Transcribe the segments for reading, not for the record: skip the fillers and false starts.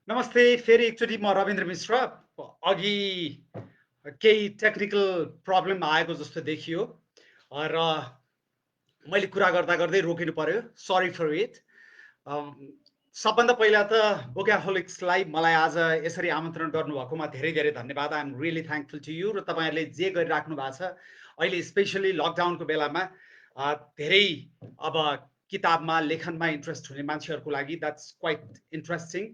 नमस्ते। फेरि एकचोटि म रविन्द्र मिश्र। अघि केही टेक्निकल प्रब्लम आएको जस्तो देखियो र मैले कुरा गर्दा गर्दै रोकिनु पर्यो। Sorry for it. सबभन्दा पहिला त बोक्याहोलिक्सलाई मलाई आज यसरी आमन्त्रण गर्नुभएकोमा धेरै धेरै धन्यवाद। I am really thankful to you. र तपाईँहरूले जे गरिराख्नु भएको छ अहिले स्पेसली लकडाउनको बेलामा धेरै अब किताबमा लेखनमा इन्ट्रेस्ट हुने मान्छेहरूको लागि द्याट्स क्वाइट इन्ट्रेस्टिङ।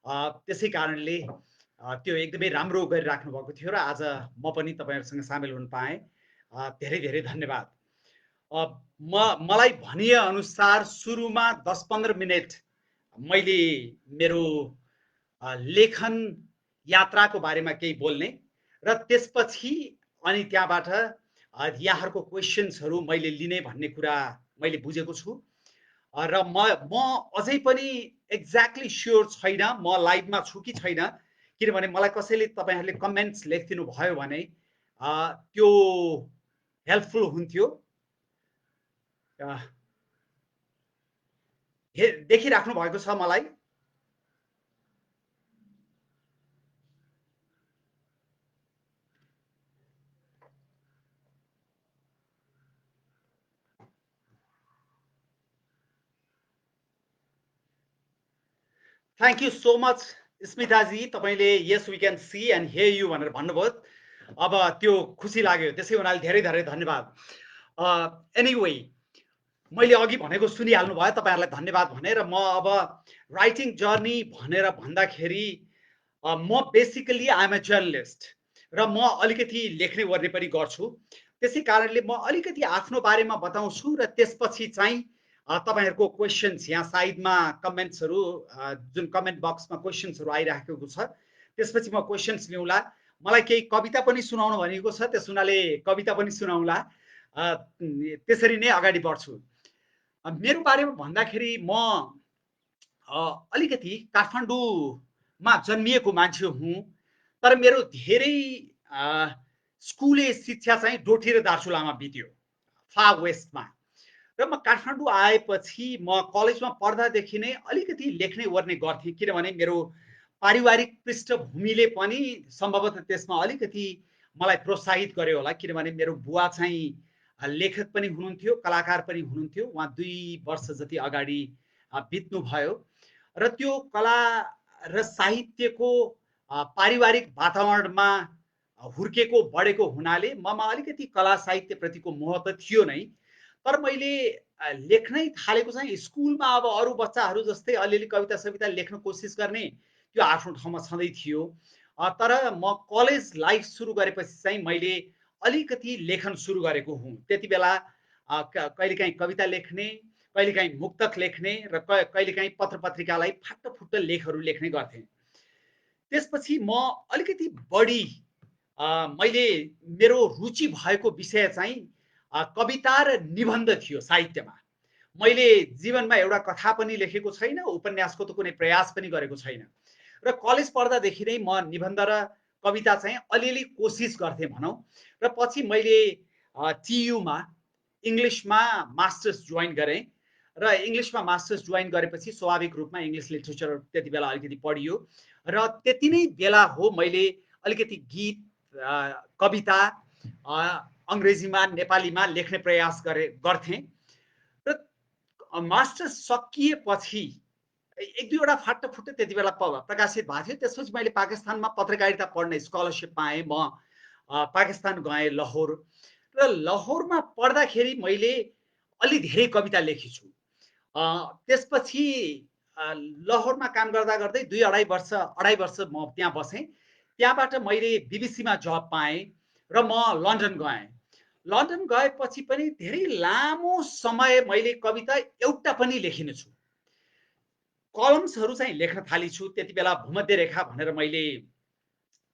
त्यसै कारणले त्यो एकदमै राम्रो गरिराख्नु भएको थियो र आज म पनि तपाईँहरूसँग सामेल हुन पाएँ। धेरै धेरै धन्यवाद। मलाई भनिए अनुसार सुरुमा 10-15 मिनट मैले मेरो लेखन यात्राको बारेमा केही बोल्ने र त्यसपछि अनि त्यहाँबाट यहाँहरूको क्वेसन्सहरू मैले लिने भन्ने कुरा मैले बुझेको छु। र म अझै पनि एक्ज्याक्टली स्योर छैन म लाइभमा छु कि छैन, किनभने मलाई कसैले तपाईँहरूले कमेन्ट्स लेखिदिनु भयो भने त्यो हेल्पफुल हुन्थ्यो। देखिराख्नु भएको छ मलाई? Thank you so much Smitaji. तपाईँले यस we can see and hear you भनेर भन्नुभयो। अब त्यो खुसी लाग्यो, त्यसै हुनाले धेरै धेरै धन्यवाद। एनिवे, मैले अघि भनेको सुनिहाल्नु भयो, तपाईँहरूलाई धन्यवाद भने। र म अब राइटिङ जर्नी भनेर भन्दाखेरि म बेसिकली आइएम अ जर्नलिस्ट र म अलिकति लेख्ने ओर्ने पनि गर्छु। त्यसै कारणले म अलिकति आफ्नो बारेमा बताउँछु र त्यसपछि चाहिँ तपाईँहरूको क्वेसन्स यहाँ साइडमा कमेन्ट्सहरू, जुन कमेन्ट बक्समा क्वेसन्सहरू आइराखेको छ त्यसपछि म क्वेसन्स लिउँला। मलाई केही कविता पनि सुनाउनु भनेको छ, त्यस हुनाले कविता पनि सुनाउँला। त्यसरी नै अगाडि बढ्छु। मेरो बारेमा भन्दाखेरि म अलिकति काठमाडौँमा जन्मिएको मान्छे हुँ, तर मेरो धेरै स्कुले शिक्षा चाहिँ डोटी र दार्चुलामा बित्यो, फार वेस्टमा। र म काठमाडौँ आएपछि म कलेजमा पढ्दादेखि नै अलिकति लेख्ने ओर्ने गर्थेँ, किनभने मेरो पारिवारिक पृष्ठभूमिले पनि सम्भवतः त्यसमा अलिकति मलाई प्रोत्साहित गर्यो होला, किनभने मेरो बुवा चाहिँ लेखक पनि हुनुहुन्थ्यो, कलाकार पनि हुनुहुन्थ्यो। उहाँ 2 वर्ष जति अगाडि बित्नुभयो र त्यो कला र साहित्यको पारिवारिक वातावरणमा हुर्केको बढेको हुनाले ममा अलिकति कला साहित्यप्रतिको मोह त थियो नै। तर मैले लेख्नै थालेको चाहिँ स्कुलमा। अब अरू बच्चाहरू जस्तै अलिअलि कविता सविता लेख्न कोसिस गर्ने त्यो आफ्नो ठाउँमा छँदै थियो। तर म कलेज लाइफ सुरु गरेपछि चाहिँ मैले अलिकति लेखन सुरु गरेको हुँ। त्यति बेला कहिलेकाहीँ कविता लेख्ने, कहिलेकाहीँ मुक्तक लेख्ने र कहिलेकाहीँ पत्र पत्रिकालाई फाटफुट्ट लेखहरू लेख्ने गर्थेँ। त्यसपछि म अलिकति बढी मैले मेरो रुचि भएको विषय चाहिँ कविता र निबन्ध थियो साहित्यमा। मैले जीवनमा एउटा कथा पनि लेखेको छैन, उपन्यासको त कुनै प्रयास पनि गरेको छैन। र कलेज पढ्दादेखि नै म निबन्ध र कविता चाहिँ अलिअलि कोसिस गर्थेँ भनौँ। र पछि मैले टियुमा इङ्ग्लिसमा मास्टर्स जोइन गरेँ र इङ्ग्लिसमा मास्टर्स जोइन गरेपछि स्वाभाविक रूपमा इङ्ग्लिस लिटरेचर त्यति बेला अलिकति पढियो र त्यति नै बेला हो मैले अलिकति गीत, कविता अङ्ग्रेजीमा नेपालीमा लेख्ने प्रयास गर्थेँ। र मास्टर्स सकिएपछि 1-2वटा फाटफुट्ट त्यति बेला प्रकाशित भएको थियो। त्यसपछि मैले पाकिस्तानमा पत्रकारिता पढ्ने स्कलरसिप पाएँ। म पाकिस्तान गएँ, लाहोर। र लाहोरमा पढ्दाखेरि मैले अलि धेरै कविता लेखेछु। त्यसपछि लाहोरमा काम गर्दा गर्दै 2-2.5 वर्ष म त्यहाँ बसेँ। त्यहाँबाट मैले बिबिसीमा जब पाएँ र म लन्डन गएँ। लन्डन गएपछि पनि धेरै लामो समय मैले कविता एउटा पनि लेखिन छु। कलम्सहरू चाहिँ लेख्न थाली छु। त्यति बेला भूमध्य रेखा भनेर मैले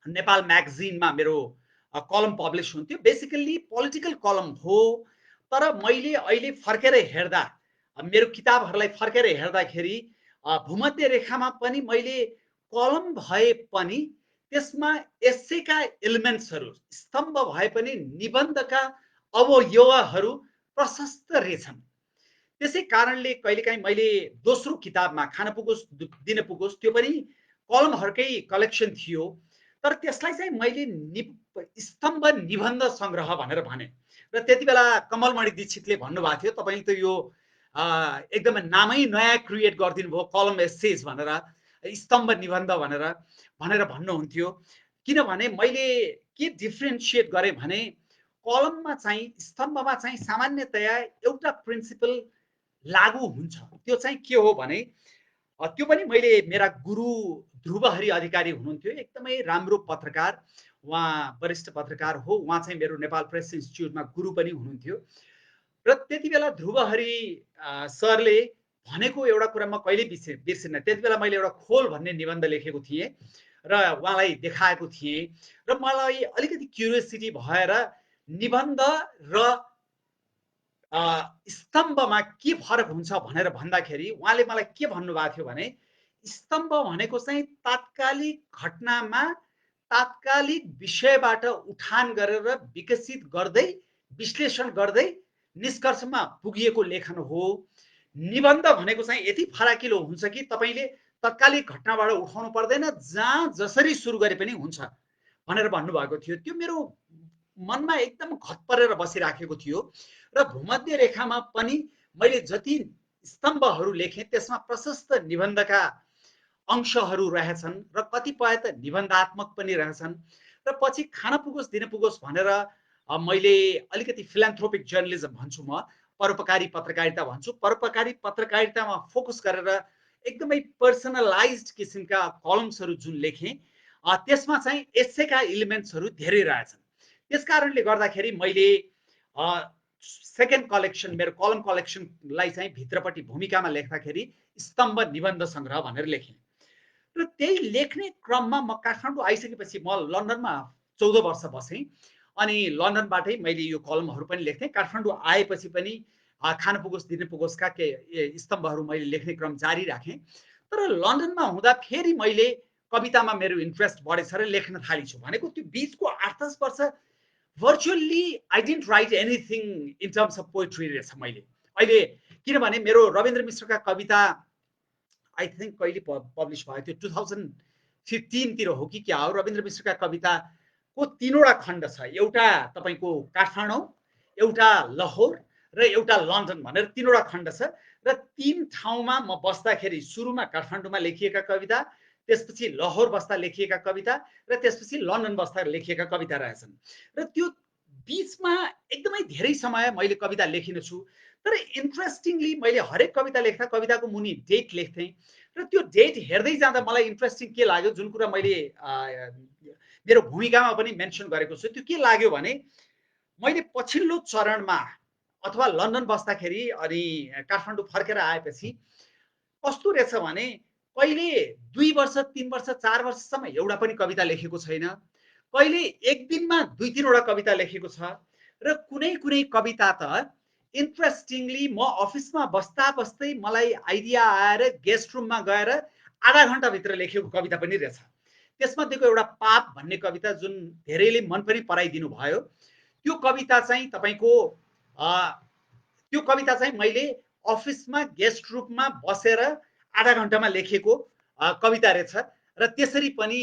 नेपाल म्यागजिनमा मेरो कलम पब्लिस हुन्थ्यो। बेसिकल्ली पोलिटिकल कलम हो, तर मैले अहिले फर्केर हेर्दा, मेरो किताबहरूलाई फर्केर हेर्दाखेरि भूमध्य रेखामा पनि मैले कलम भए पनि त्यसमा एसेका एलिमेन्ट्सहरू, स्तम्भ भए पनि निबन्धका अवयवहरू प्रशस्त रहेछन्। त्यसै कारणले कहिलेकाहीँ मैले दोस्रो किताबमा खान पुगोस् दिन पुगोस् त्यो पनि कलमहरूकै कलेक्सन थियो। तर त्यसलाई चाहिँ मैले स्तम्भ निबन्ध सङ्ग्रह भनेर भने। र त्यति बेला कमलमणि दीक्षितले भन्नुभएको थियो, तपाईँले त यो एकदमै नामै नयाँ क्रिएट गरिदिनु भयो, कलम एसेज भनेर, स्तम्भ निबन्ध भनेर भन्नुहुन्थ्यो। किनभने मैले के डिफ्रेन्सिएट गरेँ भने कलममा चाहिँ, स्तम्भमा चाहिँ सामान्यतया एउटा प्रिन्सिपल लागू हुन्छ। त्यो चाहिँ के हो भने, त्यो पनि मैले मेरा गुरु ध्रुवहरि अधिकारी हुनुहुन्थ्यो, एकदमै राम्रो पत्रकार, उहाँ वरिष्ठ पत्रकार हो, उहाँ चाहिँ मेरो नेपाल प्रेस इन्स्टिच्युटमा गुरु पनि हुनुहुन्थ्यो। र त्यति बेला ध्रुवहरि सरले भनेको एउटा कुरा म कहिल्यै बिर्सिन्न। त्यति बेला मैले एउटा खोल भन्ने निबन्ध लेखेको थिएँ र उहाँलाई देखाएको थिएँ, र मलाई अलिकति क्युरियोसिटी भएर निबन्ध र स्तम्भमा के फरक हुन्छ भनेर भन्दाखेरि उहाँले मलाई के भन्नुभएको थियो भने, स्तम्भ भनेको चाहिँ तात्कालिक घटनामा तात्कालिक विषयबाट उठान गरेर विकसित गर्दै विश्लेषण गर्दै निष्कर्षमा पुगिएको लेखन हो। निबन्ध भनेको चाहिँ यति फराकिलो हुन्छ कि तपाईँले तत्कालिक घटनाबाट उठाउनु पर्दैन, जहाँ जसरी सुरु गरे पनि हुन्छ भनेर भन्नुभएको थियो। त्यो मेरो मनमा एकदम घट परेर बसिराखेको थियो। र भूमध्य रेखामा पनि मैले जति स्तम्भहरू लेखेँ त्यसमा प्रशस्त निबन्धका अंशहरू रहेछन् र कतिपय त निबन्धात्मक पनि रहेछन्। र पछि खान पुगोस् दिन पुगोस् भनेर मैले अलिकति फिलान्थ्रोपिक जर्नलिजम भन्छु, म परोपकारी पत्रकारिता भन्छु। परोपकारी पत्रकारितामा फोकस गरेर एकदमै पर्सनलाइज्ड किसिमका कलम्सहरू जुन लेखेँ, त्यसमा चाहिँ एसेका इलिमेन्ट्सहरू धेरै रहेछन्। त्यस कारणले गर्दाखेरि मैले सेकेन्ड कलेक्सन, मेरो कलम कलेक्सनलाई चाहिँ भित्रपट्टि भूमिकामा लेख्दाखेरि स्तम्भ निबन्ध सङ्ग्रह भनेर लेखेँ। र त्यही लेख्ने क्रममा म काठमाडौँ आइसकेपछि म लन्डनमा 14 वर्ष बसेँ, अनि लन्डनबाटै मैले यो कलमहरू पनि लेख्थेँ। काठमाडौँ आएपछि पनि खान पुगोस् दिन पुगोस्का के स्तम्भहरू मैले लेख्ने क्रम जारी राखेँ। तर लन्डनमा हुँदा फेरि मैले कवितामा मेरो इन्ट्रेस्ट बढेछ र लेख्न थालेछु। भनेको त्यो बिचको 8-10 वर्ष virtually I didn't right anything in terms of poetry रहेछ मैले अहिले। किनभने मेरो रविन्द्र मिश्रका कविता आई थिङ्क कहिले पब्लिस भयो थियो, 2015 तिर हो कि क्या हो। रविन्द्र मिश्रका कविताको 3वटा खण्ड छ, एउटा तपाईँको काठमाडौँ, एउटा लाहोर र एउटा लन्डन भनेर 3वटा खण्ड छ। र 3 ठाउँमा म बस्दाखेरि सुरुमा काठमाडौँमा लेखिएका कविता, त्यसपछि लाहोर बस्दा लेखिएका कविता र त्यसपछि लन्डन बस्दा लेखिएका कविता रहेछन्। र त्यो बिचमा एकदमै धेरै समय मैले कविता लेखिनछु। तर इन्ट्रेस्टिङली मैले हरेक कविता लेख्दा कविताको मुनि डेट लेख्थेँ, र त्यो डेट हेर्दै जाँदा मलाई इन्ट्रेस्टिङ के लाग्यो, जुन कुरा मैले मेरो भूमिकामा पनि मेन्सन गरेको छु, त्यो के लाग्यो भने मैले पछिल्लो चरणमा अथवा लन्डन बस्दाखेरि अनि काठमाडौँ फर्केर आएपछि कस्तो रहेछ भने कहिले 2 वर्ष 3 वर्ष 4 वर्षसम्म एउटा पनि कविता लेखेको छैन, कहिले एक दिनमा 2-3 वटा कविता लेखेको छ। र कुनै कुनै कविता त इन्ट्रेस्टिङली म अफिसमा बस्दा बस्दै मलाई आइडिया आएर गेस्ट रुममा गएर आधा घन्टाभित्र लेखेको कविता पनि रहेछ। त्यसमध्येको एउटा पाप भन्ने कविता जुन धेरैले मन पनि पराइदिनु भयो, त्यो कविता चाहिँ तपाईँको त्यो कविता चाहिँ मैले अफिसमा गेस्ट रुममा बसेर आधा घन्टामा लेखेको कविता रहेछ, र त्यसरी पनि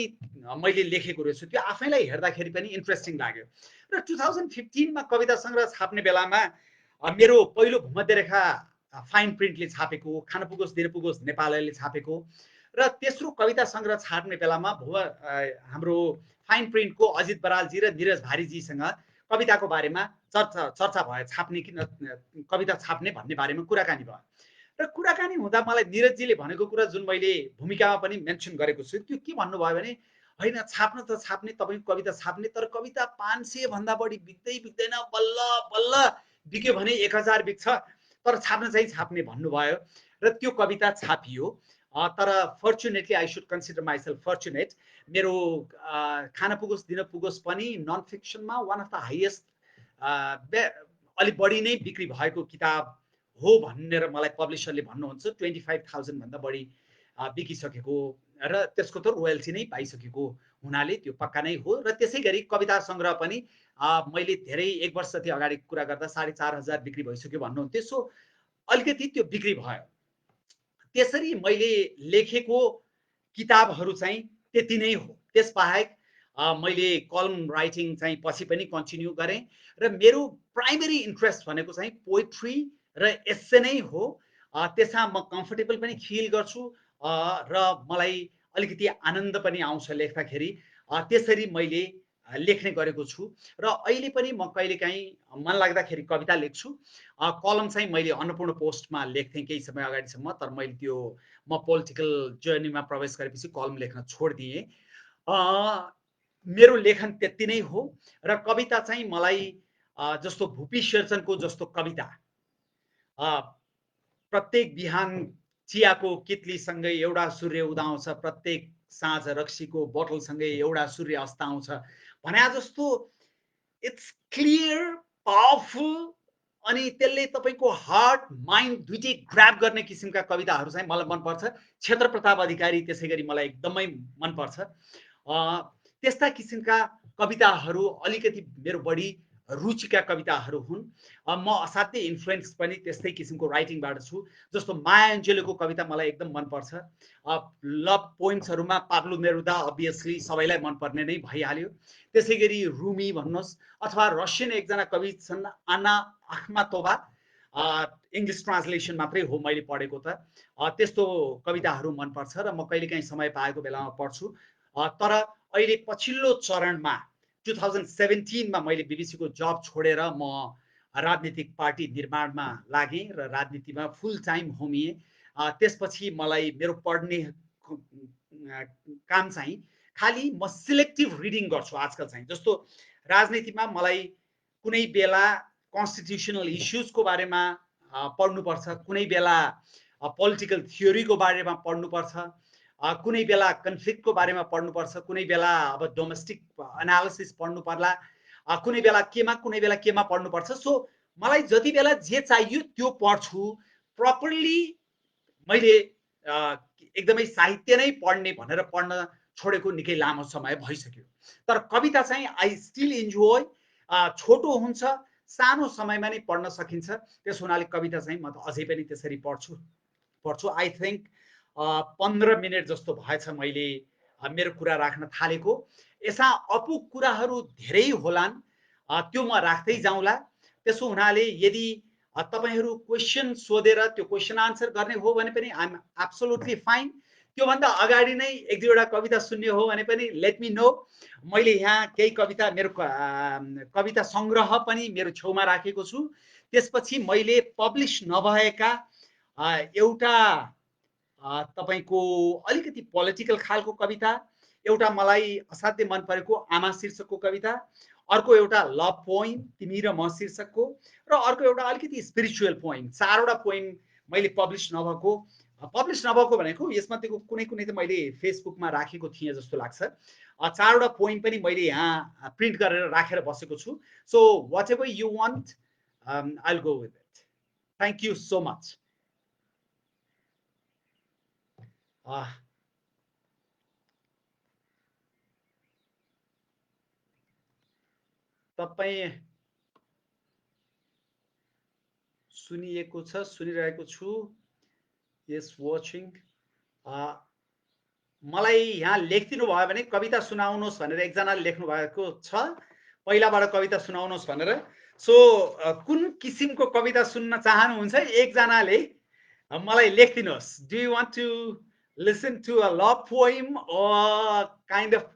मैले लेखेको रहेछु। त्यो आफैलाई हेर्दाखेरि पनि इन्ट्रेस्टिङ लाग्यो। र 2015 मा कविता सङ्ग्रह छाप्ने बेलामा मेरो पहिलो भूमध्य रेखा फाइन प्रिन्टले छापेको, खान पुगोस् दिन पुगोस् नेपालले छापेको, र तेस्रो कविता सङ्ग्रह छाप्ने बेलामा हाम्रो फाइन प्रिन्टको अजित बरालजी र निरज भारीजीसँग कविताको बारेमा चर्चा भयो, छाप्ने कि कविता छाप्ने भन्ने बारेमा कुराकानी भयो। र कुराकानी हुँदा मलाई निरजजीले भनेको कुरा जुन मैले भूमिकामा पनि मेन्सन गरेको छु, त्यो के भन्नुभयो भने, होइन छाप्न त छाप्ने, तपाईँको कविता छाप्ने, तर कविता 500 भन्दा बढी बिक्दैन, बल्ल बल्ल बिक्यो भने 1000 बिक्छ, तर छाप्न चाहिँ छाप्ने भन्नुभयो। र त्यो कविता छापियो। तर fortunately I should consider myself fortunate, मेरो खान पुगोस् दिन पुगोस् पनि नन फिक्सनमा वान अफ द हाइएस्ट अलिक बढी नै बिक्री भएको किताब हो भनेर मलाई पब्लिसरले भन्नुहुन्छ। 25,000 भन्दा बढी बिकिसकेको र त्यसको त रोयल्टी नै पाइसकेको हुनाले त्यो पक्का नै हो। र त्यसै गरी कविता सङ्ग्रह पनि मैले धेरै 1 वर्ष जति अगाडि कुरा गर्दा 4,500 बिक्री भइसक्यो भन्नुहुन्थ्यो। सो अलिकति त्यो बिक्री भयो। त्यसरी मैले लेखेको किताबहरू चाहिँ त्यति नै हो। त्यसबाहेक मैले कलम राइटिङ चाहिँ पछि पनि कन्टिन्यू गरेँ र मेरो प्राइमेरी इन्ट्रेस्ट भनेको चाहिँ पोइट्री र एस्से नै हो। त्यसमा म कम्फर्टेबल पनि फिल गर्छु र मलाई अलिकति आनन्द पनि आउँछ लेख्दाखेरि। त्यसरी मैले लेख्ने गरेको छु र अहिले पनि म कहिलेकाहीँ मन लाग्दाखेरि कविता लेख्छु। कलम चाहिँ मैले अन्नपूर्ण पोस्टमा लेख्थेँ केही समय अगाडिसम्म, तर मैले त्यो म पोलिटिकल जर्नीमा प्रवेश गरेपछि कलम लेख्न छोडिदिएँ। मेरो लेखन त्यति नै हो र कविता चाहिँ मलाई जस्तो भुपी शेरचनको जस्तो कविता प्रत्येक बिहान चियाको कितलीसँगै एउटा सूर्य उदाउँछ, प्रत्येक साँझ रक्सीको बोतलसँगै एउटा सूर्य अस्ताउँछ भने जस्तो इट्स क्लियर, पावरफुल अनि त्यसले तपाईँको हार्ट माइन्ड दुइटै ग्राब गर्ने किसिमका कविताहरू चाहिँ मलाई मनपर्छ। क्षेत्र प्रताप अधिकारी त्यसै गरी मलाई एकदमै मनपर्छ। त्यस्ता किसिमका कविताहरू अलिकति मेरो बढी रुचिका कविताहरू हुन्। म असाध्यै इन्फ्लुएन्स पनि त्यस्तै किसिमको राइटिङबाट छु। जस्तो माया एन्जेलोको कविता मलाई एकदम मनपर्छ। लभ पोइम्सहरूमा पाब्लो नेरुदा अभियसली सबैलाई मनपर्ने नै भइहाल्यो। त्यसै गरी रुमी भन्नुहोस् अथवा रसियन एकजना कवि छन् आना अख्मातोभा, इङ्ग्लिस ट्रान्सलेसन मात्रै हो मैले पढेको त। त्यस्तो कविताहरू मनपर्छ र म कहिलेकाहीँ समय पाएको बेलामा पढ्छु। तर अहिले पछिल्लो चरणमा 2017 मा मैले बिबिसीको जब छोडेर म राजनीतिक पार्टी निर्माणमा लागेँ र राजनीतिमा फुल टाइम होमिएँ। त्यसपछि मलाई मेरो पढ्ने काम चाहिँ खालि म सिलेक्टिभ रिडिङ गर्छु आजकल चाहिँ। जस्तो राजनीतिमा मलाई कुनै बेला कन्स्टिट्युसनल इस्युजको बारेमा पढ्नुपर्छ, कुनै बेला पोलिटिकल थियोरीको बारेमा पढ्नुपर्छ, कुनै बेला कन्फ्लिक्टको बारेमा पढ्नुपर्छ, कुनै बेला अब डोमेस्टिक एनालिसिस पढ्नु पर्ला, कुनै बेला केमा पढ्नुपर्छ। सो मलाई जति बेला जे चाहियो त्यो पढ्छु। प्रपरली मैले एकदमै साहित्य नै पढ्ने भनेर पढ्न छोडेको निकै लामो समय भइसक्यो। तर कविता चाहिँ आई स्टिल इन्जोय। छोटो हुन्छ, सानो समयमा नै पढ्न सकिन्छ। त्यस हुनाले कविता चाहिँ म त अझै पनि त्यसरी पढ्छु। आई थिङ्क 15 मिनट जस्तो भएछ मैले मेरो कुरा राख्न थालेको। यसमा अपुग कुराहरू धेरै होलान्, त्यो म राख्दै जाउँला। त्यसो हुनाले यदि तपाईहरू क्वेसन सोधेर त्यो क्वेसन आन्सर गर्ने हो भने पनि आइ एम एब्सोल्युटली फाइन। त्योभन्दा अगाडि नै एक दुईवटा कविता सुन्ने हो भने पनि लेट मी नो। मैले यहाँ केही कविता, मेरो कविता सङ्ग्रह पनि मेरो छेउमा राखेको छु। त्यसपछि मैले पब्लिस नभएका एउटा तपाईको अलिकति पोलिटिकल खालको कविता, एउटा मलाई असाध्यै मन परेको आमा शीर्षकको कविता, अर्को एउटा लभ पोइम तिमी र म शीर्षकको, र अर्को एउटा अलिकति स्पिरिचुअल पोइम। चारवटा पोइम मैले पब्लिस नभएको भनेको यसमध्येको कुनै कुनै त मैले फेसबुकमा राखेको थिएँ जस्तो लाग्छ। चारवटा पोइम पनि मैले यहाँ प्रिन्ट गरेर राखेर बसेको छु। So whatever you want I will go with it. Thank you so much. तपाईँ सुनिएको छ, सुनिरहेको छु। यस वाचिङ। मलाई यहाँ लेखिदिनु भयो भने कविता सुनाउनुहोस् भनेर एकजनाले लेख्नु भएको छ, पहिलाबाट कविता सुनाउनुहोस् भनेर। सो कुन किसिमको कविता सुन्न चाहनुहुन्छ एकजनाले मलाई लेखिदिनुहोस्। Do you want to listen to a love poem or kind of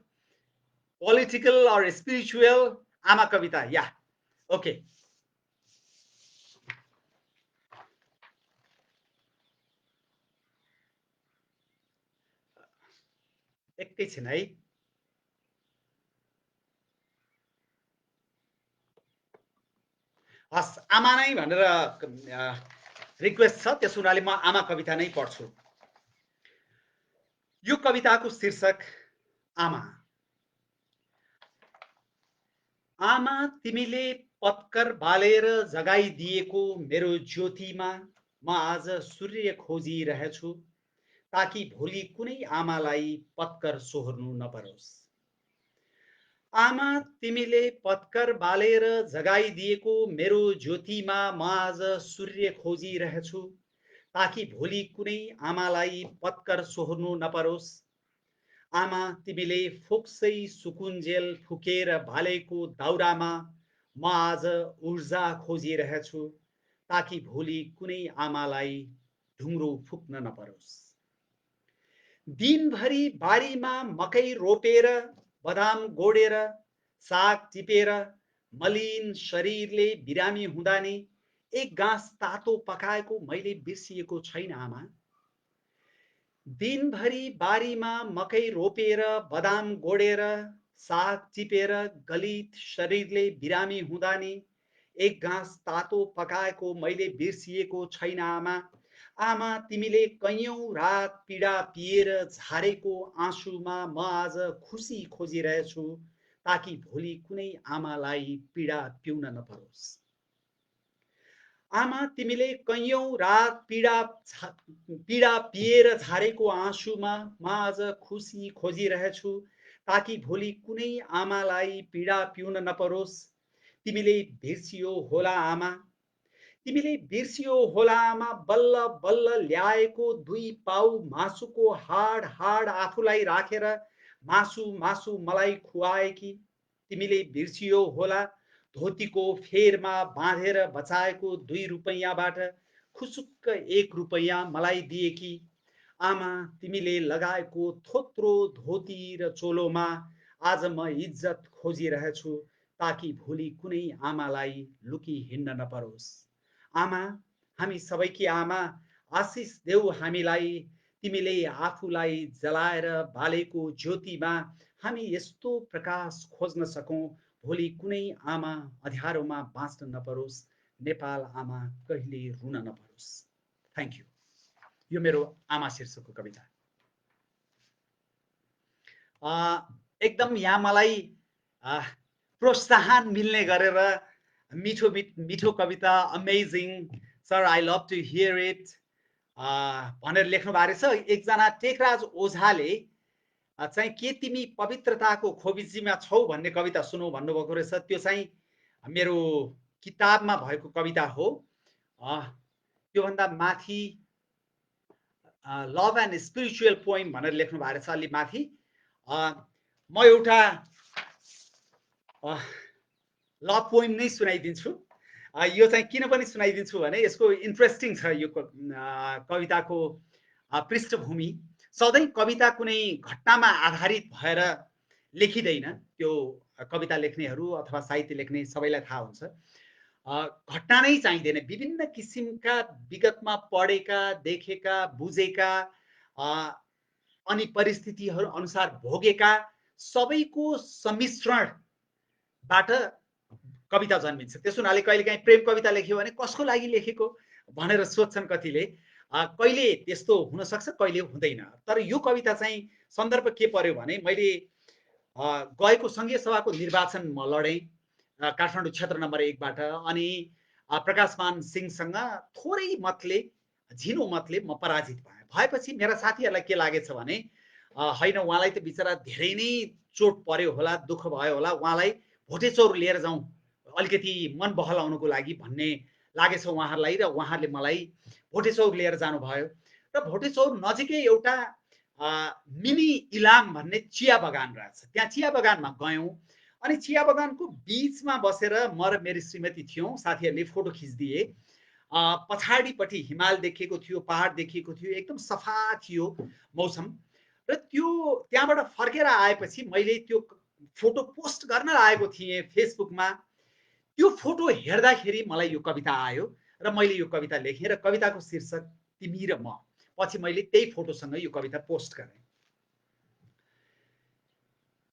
political or spiritual? आमा कविता, या ओके। एकैछिन है। हस्, आमा नै भनेर रिक्वेस्ट छ, त्यस हुनाले म आमा कविता नै पढ्छु। यो कविताको शीर्षक आमा। आमा तिमीले पत्कर बालेर जगाइदिएको मेरो ज्योतिमा म आज सूर्य खोजिरहेछु, ताकि भोलि कुनै आमालाई पत्कर सोहोर्नु नपरोस्। आमा तिमीले पत्कर बालेर जगाइदिएको मेरो ज्योतिमा म आज सूर्य खोजिरहेछु, ताकि भोलि कुनै आमालाई पत्कर सोहोर्नु नपरोस्। आमा तिमीले फोक्सै सुकुन्जेल फुकेर भालेको दाउरामा म आज ऊर्जा खोजिरहेछु ताकि भोलि कुनै आमालाई ढुङ्ग्रो फुक्न नपरोस्। दिनभरि बारीमा मकै रोपेर बदाम गोडेर साग टिपेर मलिन शरीरले बिरामी हुँदा नि एक गाँस तातो पकाएको मैले बिर्सिएको छैन आमा। दिनभरि बारीमा मकै रोपेर बदाम गोडेर साग टिपेर गलित शरीरले बिरामी हुँदा नि एक घाँस तातो पकाएको मैले बिर्सिएको छैन आमा। आमा तिमीले कैयौं रात पीडा पिएर झारेको आँसुमा म आज खुसी खोजिरहेछु ताकि भोलि कुनै आमालाई पीडा पिउन नपरोस्। आमा तिमीले कैयौं रात पीडा पिएर झारेको आँसुमा म आज खुसी खोजिरहेछु ताकि भोलि कुनै आमालाई पीडा पिउन नपरोस्। तिमीले बिर्सियो होला आमा, तिमीले बिर्सियो होला आमा, बल्ल बल्ल ल्याएको 2 पाउ मासुको हाड हाड आफूलाई राखेर मासु मासु मलाई खुवाएकी। तिमीले बिर्सियो होला धोतीको फेरमा बाँधेर बचाएको 2 रुपैयाँबाट खुसुक्क 1 रुपैयाँ मलाई दिएकी। आमा तिमीले लगाएको थोत्रो धोती र चोलोमा आज म इज्जत खोजिरहेछु ताकि भोलि कुनै आमालाई लुकी हिँड्न नपरोस्। आमा हामी सबैकी आमा आशिष देऊ हामीलाई, तिमीले आफूलाई जलाएर बालेको ज्योतिमा हामी यस्तो प्रकाश खोज्न सकौं भोलि कुनै आमा अँध्यारोमा बाँच्न नपरोस्, नेपाल आमा कहिले रुन नपरोस्। Thank you. यो मेरो आमा शीर्षकको कविता। एकदम यहाँ मलाई प्रोत्साहन मिल्ने गरेर मिठो मिठो कविता, amazing sir, I love to hear it भनेर लेख्नु भएको रहेछ। एकजना टेकराज ओझाले चाहिँ के तिमी पवित्रताको खोबीजीमा छौ भन्ने कविता सुनौ भन्नुभएको रहेछ। त्यो चाहिँ मेरो किताबमा भएको कविता हो। त्योभन्दा माथि लभ एन्ड स्पिरिचुअल पोइम भनेर लेख्नु भएको रहेछ अलि माथि। म एउटा लभ पोइम नै सुनाइदिन्छु। यो चाहिँ किन पनि सुनाइदिन्छु भने यसको इन्ट्रेस्टिङ छ यो कविताको पृष्ठभूमि। सधैँ कविता कुनै घटनामा आधारित भएर लेखिँदैन। त्यो कविता लेख्नेहरू अथवा साहित्य लेख्ने सबैलाई थाहा हुन्छ। घटना नै चाहिँदैन, विभिन्न किसिमका विगतमा पढेका, देखेका, बुझेका अनि परिस्थितिहरू अनुसार भोगेका सबैको सम्मिश्रणबाट कविता जन्मिन्छ। त्यसो हुनाले कहिलेकाहीँ प्रेम कविता लेख्यो भने कसको लागि लेखेको भनेर सोध्छन् कतिले। कहिले त्यस्तो हुन सक्छ, कहिले हुँदैन। तर यो कविता चाहिँ सन्दर्भ के पर्यो भने मैले गएको संघीय सभाको निर्वाचन म लडेँ काठमाडौँ क्षेत्र नम्बर 1 बाट। अनि प्रकाशमान सिंहसँग थोरै मतले, झिनो मतले म पराजित भएँ। भएपछि मेरा साथीहरूलाई के लागेछ भने हैन, उहाँलाई त बिचरा धेरै नै चोट पर्यो होला, दुःख भयो होला, उहाँलाई भोटेचौर लिएर जाउँ अलिकति मन बहलाउनको लागि भन्ने लागेछ उहाँहरूलाई। र उहाँहरूले मलाई भोटेचौर लिएर जानुभयो र भोटेचौर नजिकै एउटा मिनी इलाम भन्ने चिया बगान रहेछ। त्यहाँ चिया बगानमा गयौँ अनि चिया बगानको बीचमा बसेर म र मेरी श्रीमती थियौँ। साथीहरूले फोटो खिचिदिए। पछाडिपट्टि हिमाल देखिएको थियो, पहाड देखिएको थियो, एकदम सफा थियो मौसम। र त्यो त्यहाँबाट फर्केर आएपछि मैले त्यो फोटो पोस्ट गर्न लागेको थिएँ फेसबुकमा। त्यो फोटो हेर्दाखेरि मलाई यो कविता आयो र मैले यो कविता लेखेँ र कविताको शीर्षक तिमी र म। पछि मैले त्यही फोटोसँग यो कविता पोस्ट गरेँ।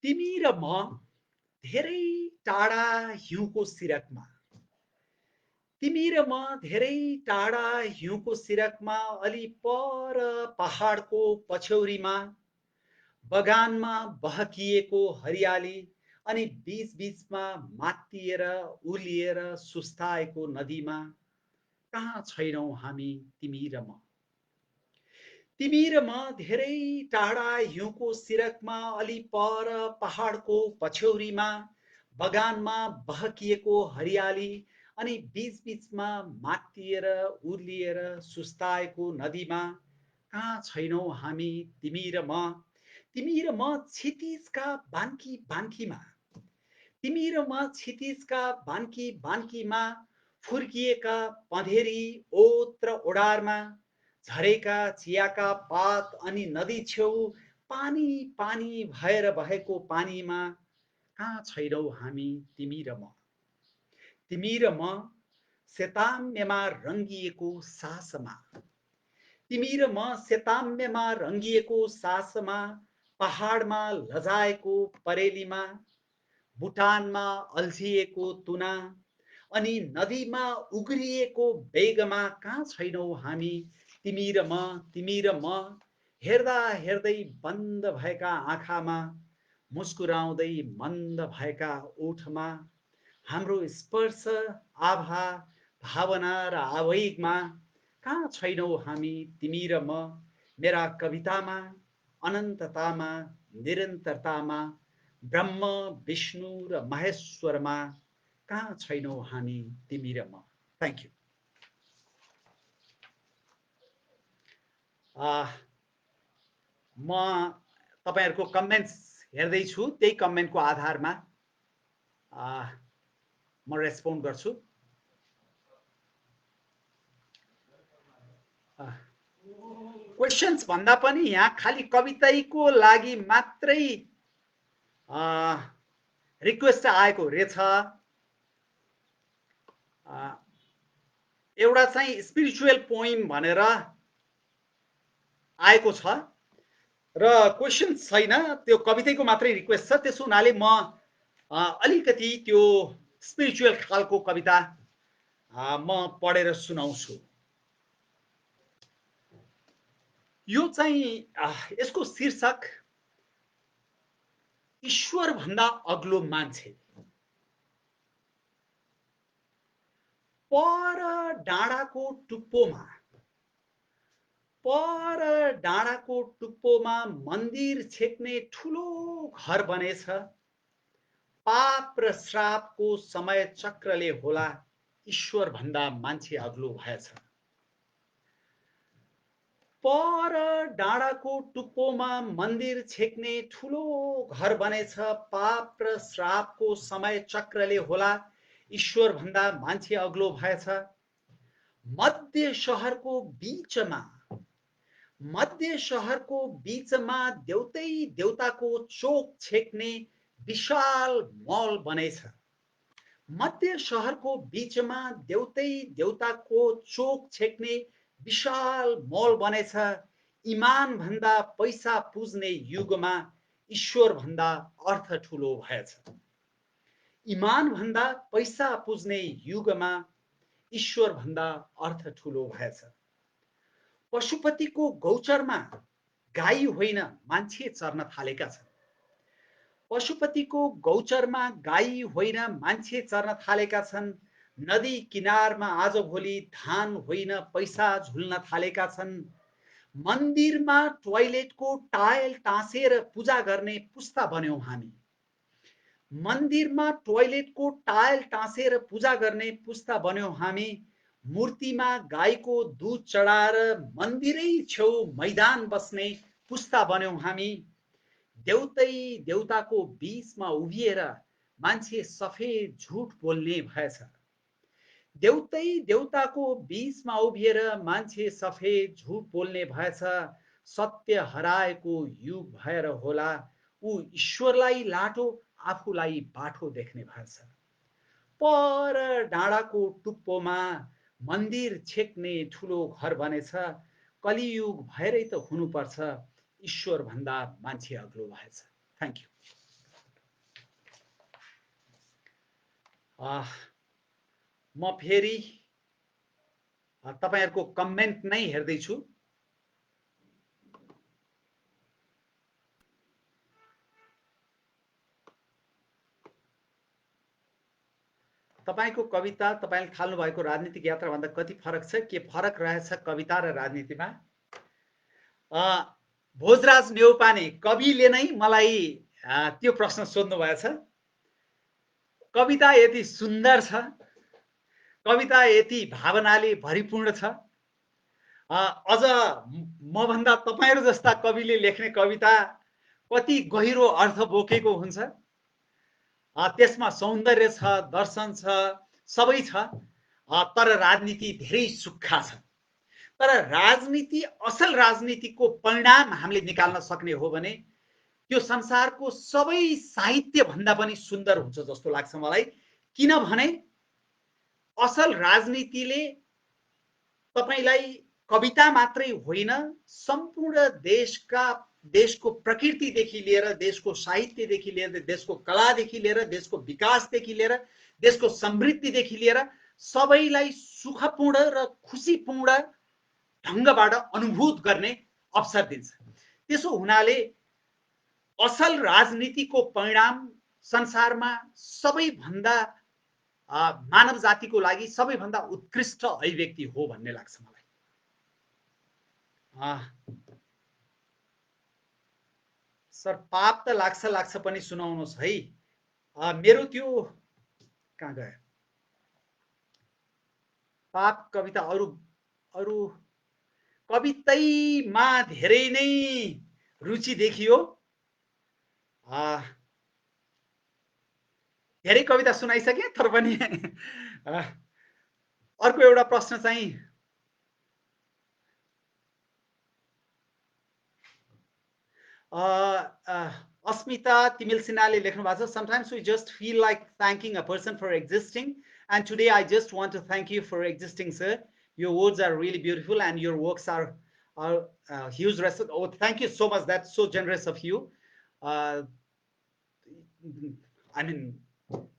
तिमी र म धेरै टाढा हिउँको सिरकमा, तिमी र म धेरै टाढा हिउँको सिरकमा, अलि पर पहाडको पछ्यौरीमा, बगानमा बहकिएको हरियाली अनि बीच बीचमा मात्तिएर उलिएर सुस्ताएको नदीमा, कहाँ छैनौ हामी तिमी र म। तिमी र म धेरै टाढा हिउँको सिरकमा, अलि पर पहाडको पछ्यौरीमा, बगानमा बहकिएको हरियाली अनि बीच बीचमा मात्तिएर उर्लिएर सुस्ताएको नदीमा, कहाँ छैनौ हामी तिमी र म। तिमी र म क्षितिजका बान्की बान्कीमा, तिमी र म क्षितिजका बान्की बान्कीमा, फुर्किएका पँधेरी ओत र ओडारमा, झरेका चियाका पात अनि नदी छेउ पानी पानी भएर बहेको पानीमा, कहाँ छैनौ हामी तिमी र म, तिमी र म सेताम्यमा रङ्गिएको सासमा, तिमी र म सेताम्यमा रङ्गिएको सासमा, पहाडमा लजाएको परेलीमा, भुटानमा अल्झिएको तुना अनि नदीमा उग्रिएको बेगमा, कहाँ छैनौ हामी तिमी र म, तिमी र म, हेर्दा हेर्दै बन्द भएका आँखामा, मुस्कुराउँदै मन्द भएका ओठमा, हाम्रो स्पर्श आभा भावना र आवेगमा, कहाँ छैनौ हामी तिमी र म, मेरा कवितामा, अनन्ततामा, निरन्तरतामा, ब्रह्म विष्णु र महेश्वरमा, कहाँ छैनौ हामी तिमी र म। Thank you. म तपाईहरुको कमेन्ट्स हेर्दैछु, त्यही कमेन्टको आधारमा म रेस्पोन्ड गर्छु। क्वेशन्स भन्दा पनि यहाँ खाली कविताको लागि मात्रै रिक्वेस्ट आएको रहेछ। एउटा चाहिँ स्पिरिचुअल पोइम भनेर आएको छ र क्वेशन छैन, त्यो कविताको मात्रै रिक्वेस्ट छ। त्यसो हुनाले म अलिकति त्यो स्पिरिचुअल खालको कविता म पढेर सुनाउँछु। यो चाहिँ यसको शीर्षक ईश्वर भन्दा अग्लो मान्छे। पर डाँडाको टुप्पोमा, पर डाँडाको टुप्पोमा मन्दिर छेक्ने ठुलो घर बनेछ। पाप र श्रापको समय चक्रले होला ईश्वर भन्दा मान्छे अग्लो भएछ। पर डाँडाको टुप्पोमा मन्दिर छेक्ने ठुलो घर बनेछ। पाप र श्रापको समय चक्रले होला ईश्वर भन्दा मान्छे अग्लो भएछ। मध्य शहरको बीचमा, मध्य शहरको बीचमा देउतै देउताको चोक छेक्ने विशाल मल बनेछ। मध्य शहरको बीचमा देउतै देउताको चोक छेक्ने विशाल मल बनेछ। इमान भन्दा पैसा पुज्ने युगमा ईश्वर भन्दा अर्थ ठुलो भएछ। इमान भन्दा पैसा पुज्ने युगमा ईश्वर भन्दा अर्थ ठुलो भएछ। पशुपतिको गौचरमा गाई होइन मान्छे चर्न थालेका छन्। पशुपतिको गौचरमा गाई होइन मान्छे चर्न थालेका छन्। नदी किनारमा आजभोलि धान होइन पैसा झुल्न थालेका छन्। मन्दिरमा टोयलेटको टायल टाँसेर पूजा गर्ने पुस्ता बन्यौं हामी। मन्दिरमा टोयलेटको टायल टाँसेर पूजा गर्ने पुस्ता बन्यौं हामी। मूर्तिमा गाईको दूध चढाएर मन्दिरै छेउ मैदान बस्ने पुस्ता बन्यौं हामी। देउतै देउताको बीचमा उभिएर मान्छे सफेद झुट बोल्ने भएछ। देउतै देउताको बीचमा उभिएर मान्छे सफेद झुट बोल्ने भएछ। सत्य हराएको युग भएर होला ऊ ईश्वरलाई लाटो आफूलाई बाठो देख्ने भएछ। पर डाँडाको टुप्पोमा मन्दिर छेक्ने ठुलो घर बनेछ। कलियुग भएरै त हुनुपर्छ ईश्वर भन्दा मान्छे अग्लो भएछ। Thank you. म फेरि तपाईहरुको कमेन्ट नै हेर्दैछु। तपाईको कविता तपाईले थाल्नु भएको राजनीतिक यात्रा भन्दा कति फरक छ? के फरक रहेछ कविता र राजनीतिमा? भोजराज नेउपाने कविले नै मलाई त्यो प्रश्न सोध्नु भएछ। कविता यति सुन्दर छ, कविता यति भावनाले भरिपूर्ण छ। अझ म भन्दा तपाईहरु जस्ता कविले लेख्ने कविता कति गहिरो अर्थ बोकेको हुन्छ। त्यसमा सौन्दर्य छ, दर्शन छ, सबै छ। तर राजनीति धेरै सुक्खा छ। तर राजनीति, असल राजनीतिको परिणाम हामीले निकाल्न सक्ने हो भने त्यो संसारको सबै साहित्य भन्दा पनि सुन्दर हुन्छ जस्तो लाग्छ मलाई। किनभने असल राजनीतिले तपाईलाई कविता मात्रै होइन, सम्पूर्ण देशको प्रकृतिदेखि लिएर, देशको साहित्यदेखि लिएर, देशको कलादेखि लिएर, देशको विकासदेखि लिएर, देशको समृद्धिदेखि लिएर सबैलाई सुखपूर्ण र खुसीपूर्ण ढङ्गबाट अनुभूत गर्ने अवसर दिन्छ। त्यसो हुनाले असल राजनीतिको परिणाम संसारमा सबैभन्दा मानव जातिको लागि सबैभन्दा उत्कृष्ट अभिव्यक्ति हो भन्ने लाग्छ मलाई। सर पाप त लाग्छ पनि सुनाउनुहोस् है। मेरो त्यो कहाँ गयो पाप कविता? अरू कवितैमा धेरै नै रुचि देखियो। धेरै कविता सुनाइसके, तर पनि अर्को एउटा प्रश्न चाहिँ अस्मिता तिमिल सिन्हाले लेख्नु भएको छ, sometimes we just feel like thanking a person for existing, and today I just want to thank you for existing, sir. Your words are really beautiful and your works are huge respect. Oh, thank you so much. That's so generous of you. I mean,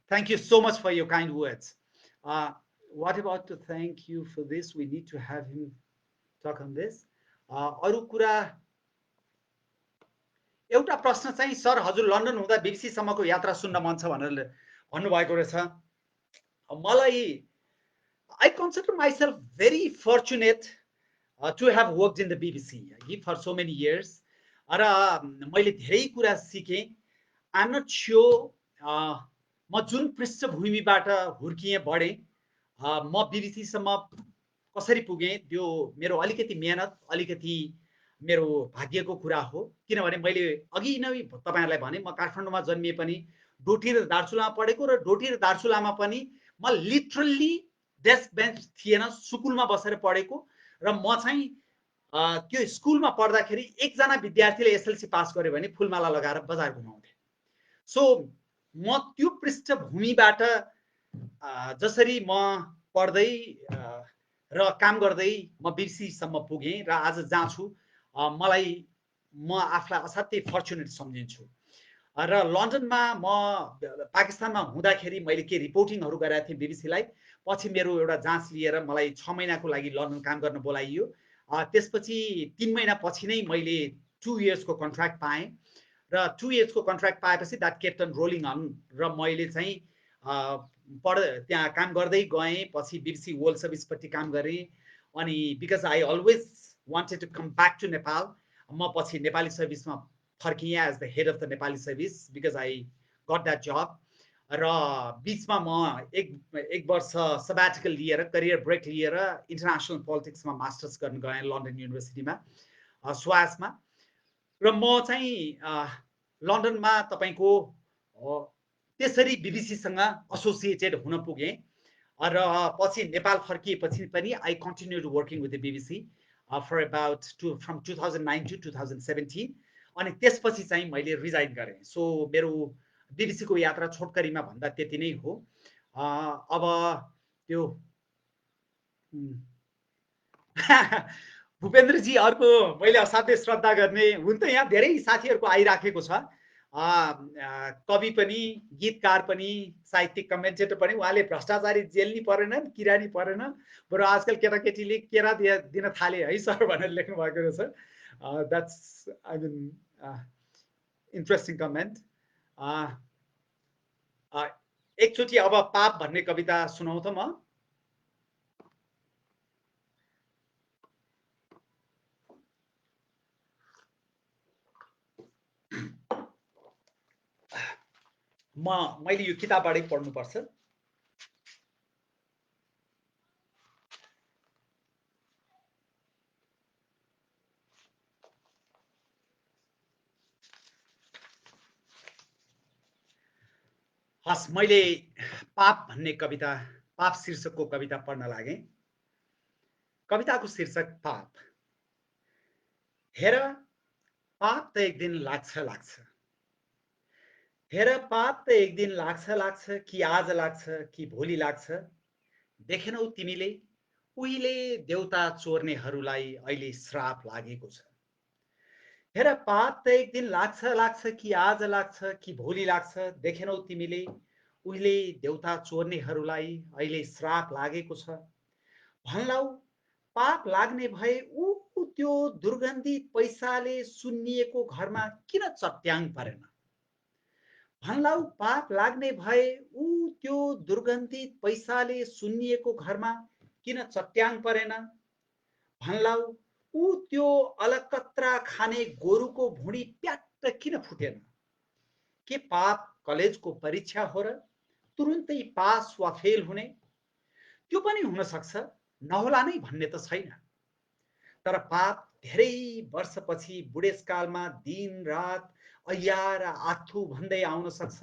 thank you so much for your kind words. What about to thank you for this? We need to have him talk on this. अरू कुरा एउटा प्रश्न चाहिँ, sir हजुर London हुँदा BBC सम्मको यात्रा सुन्न मन छ भनेर भन्नुभएको रहेछ। मलाई I consider myself very fortunate to have worked in the BBC for so many years. र मैले धेरै कुरा सिकेँ। I'm not sure म जुन पृष्ठभूमिबाट हुर्किएँ बढेँ, म बीबीसी सम्म कसरी पुगेँ, त्यो मेरो अलिकति मेहनत, अलिकति मेरो भाग्यको कुरा हो। किनभने मैले अघि नै तपाईहरुलाई भने म काठमाडौँमा जन्मिए पनि डोटी र दार्चुलामा पढेको, र डोटी र दार्चुलामा पनि म लिटरली डेस्क बेन्च थिएन, स्कुलमा बसेर पढेको। र म चाहिँ त्यो स्कुलमा पढ्दाखेरि एकजना विद्यार्थीले एसएलसी पास गर्यो भने फुलमाला लगाएर बजार घुमाउँथे। सो म त्यो पृष्ठभूमिबाट जसरी म पढ्दै र काम गर्दै म बीबीसी सम्म पुगेँ र आज जहाँ छु, म आफूलाई असाध्यै फर्चुनेट सम्झिन्छु। र लन्डनमा म पाकिस्तानमा हुँदाखेरि मैले के रिपोर्टिङहरू गरेको थिएँ बीबीसीलाई। पछि मेरो एउटा जाँच लिएर मलाई 6 महिनाको लागि लन्डन काम गर्न बोलाइयो। त्यसपछि 3 महिना पछि नै मैले 2 इयर्सको कन्ट्र्याक्ट पाएँ। र 2 इयर्सको कन्ट्र्याक्ट पाएपछि that kept on rolling on. र मैले चाहिँ त्यहाँ काम गर्दै गएँ। पछि बीबीसी वर्ल्ड सर्भिसपट्टि काम गरेँ। अनि because I always wanted to come back to Nepal, म पछि नेपाली सर्भिसमा फर्किएँ as the head of the Nepali service, because I got that job. र बिचमा म एक वर्ष सब्याटिकल लिएर, करियर ब्रेक लिएर इन्टरनेसनल पोलिटिक्समा मास्टर्स गर्न गएँ लन्डन युनिभर्सिटीमा, स्वासमा। र म चाहिँ लन्डनमा तपाईँको त्यसरी बीबीसीसँग एसोसिएटेड हुन पुगेँ। र पछि नेपाल फर्किएपछि पनि I continued working with the BBC for about from 2009 to 2017। अनि त्यसपछि चाहिँ मैले रिजाइन गरेँ। सो मेरो बीबीसीको यात्रा छोटकरीमा भन्दा त्यति नै हो। अब त्यो भूपेन्द्रजी अर्को मैले असाध्यै श्रद्धा गर्ने हुन त यहाँ धेरै साथीहरूको आइराखेको छ। कवि पनि, गीतकार पनि, साहित्यिक कमेन्टेटर पनि। उहाँले भ्रष्टाचारी जेल्नी परेन, किरानी परेन, बरु आजकल केटाकेटीले केरा दिन थाले है सर भनेर लेख्नु भएको रहेछ। That's I mean interesting comment. एकचोटि अब पाप भन्ने कविता सुनाउ त म। मैले यो किताबबाटै पढ्नुपर्छ। हस्, मैले पाप भन्ने कविता, पाप शीर्षकको कविता पढ्न लागेँ। कविताको शीर्षक पाप। हेर, पाप त एक दिन लाग्छ। हेर, पाप त एक दिन लाग्छ कि आज लाग्छ कि भोलि लाग्छ। देखेनौ तिमीले, उहिले देउता चोर्नेहरूलाई अहिले श्राप लागेको छ। हेर, पाप त एक दिन लाग्छ कि आज लाग्छ कि भोलि लाग्छ। देखेनौ तिमीले, उहिले देउता चोर्नेहरूलाई अहिले श्राप लागेको छ। भन्लाउ, पाप लाग्ने भए ऊ त्यो दुर्गन्धित पैसाले सुन्निएको घरमा किन चट्याङ परेन? भन्लाउ, पाप लाग्ने भए ऊ त्यो दुर्गन्धित पैसाले सुन्निएको घरमा किन चट्याङ परेन? भन्लाउ, ऊ त्यो अलकत्रा खाने गोरुको भुँडी प्याट्ट किन फुटेन? के पाप कलेजको परीक्षा हो र तुरुन्तै पास वा फेल हुने? त्यो पनि हुन सक्छ, नहोला नै भन्ने त छैन। तर पाप धेरै वर्षपछि बुढेसकालमा दिन रात ऐया र आथु भन्दै आउन सक्छ।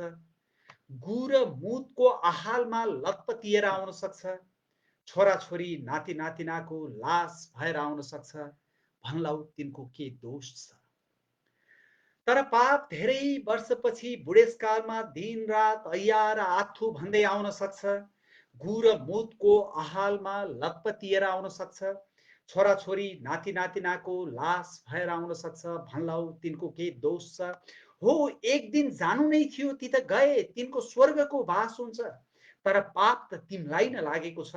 गु र मुतको आहालमा लतपतिएर आउन सक्छ। छोराछोरी नाति नातिनाको लास भएर आउन सक्छ। भन्लाउ, तिनको के दोष छ? तर पाप धेरै वर्षपछि बुढेसकालमा दिन रात ऐया र आथु भन्दै आउन सक्छ। गु र मुतको आहालमा लतपतिएर आउन सक्छ। छोराछोरी नाति नातिनाको लास भएर आउन सक्छ। भन्लाउ, तिनको के दोष छ? हो, एक दिन जानु नै थियो, ती त गए, तिनको स्वर्गको वास हुन्छ। तर पाप त तिमीलाई न लागेको छ,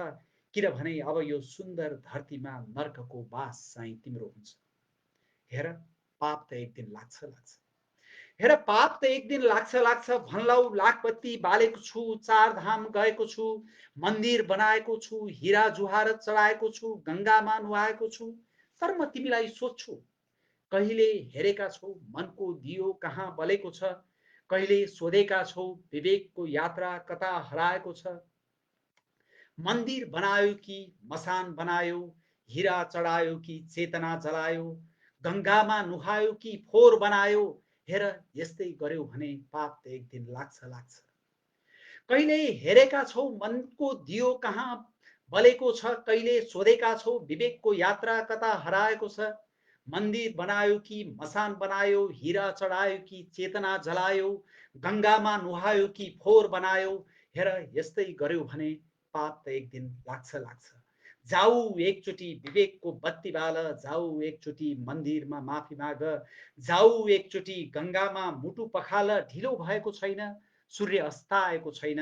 किनभने अब यो सुन्दर धरतीमा नर्कको वास चाहिँ तिम्रो हुन्छ। हेर, पाप त एक दिन लाग्छ। हेर, पाप त एक दिन लाग्छ। भन्लाउ, लाखपत्ती बालेको छु, चार धाम गएको छु, मन्दिर बनाएको छु, हिरा जुहार चढाएको छु, गङ्गामा नुहाएको छु। तर म तिमीलाई सोध्छु, कहिले हेरेका छौ मनको दियो कहाँ बलेको छ? कहिले सोधेका छौ विवेकको यात्रा कता हराएको छ? मन्दिर बनायो कि मसान बनायो, हिरा चढायो कि चेतना जलायो, गङ्गामा नुहायो कि फोहोर बनायो? हेर, यस्तै गर्यो भने पाप त एक दिन लाग्छ। कहिले हेरेका छौ मनको दियो कहाँ बलेको छ? कहिले सोधेका छौ विवेकको यात्रा कता हराएको छ? मन्दिर बनायो कि मसान बनायो, हिरा चढायो कि चेतना जलायो, गङ्गामा नुहायो कि फोहोर बनायो? हेर, यस्तै गर्यो भने पाप त एक दिन लाग्छ। जाऊ एकचोटि विवेकको बत्ती बाल, जाऊ एकचोटि मन्दिरमा माफी माग, जाऊ एकचोटि गङ्गामा मुटु पखाल। ढिलो भएको छैन, सूर्य अस्ताएको छैन।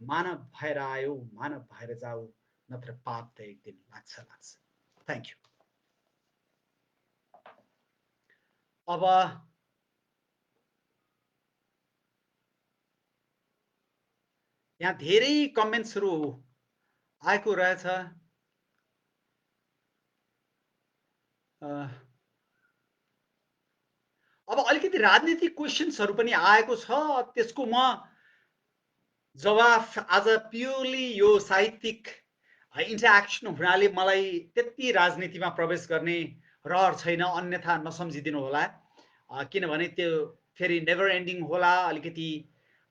मानव भएर आयो, मानव भएर जाऊ, नत्र पाप त एक दिन लाग्छ। Thank you. अब यहाँ धेरै कमेन्ट्सहरू आएको रहेछ। अब अलिकति राजनीतिक क्वेसन्सहरू पनि आएको छ, त्यसको म जवाफ आज प्योरली यो साहित्यिक इन्टरेक्सन हुनाले मलाई त्यति राजनीतिमा प्रवेश गर्ने रहर छैन, अन्यथा नसम्झिदिनु होला। किनभने त्यो फेरि नेभर एन्डिङ होला, अलिकति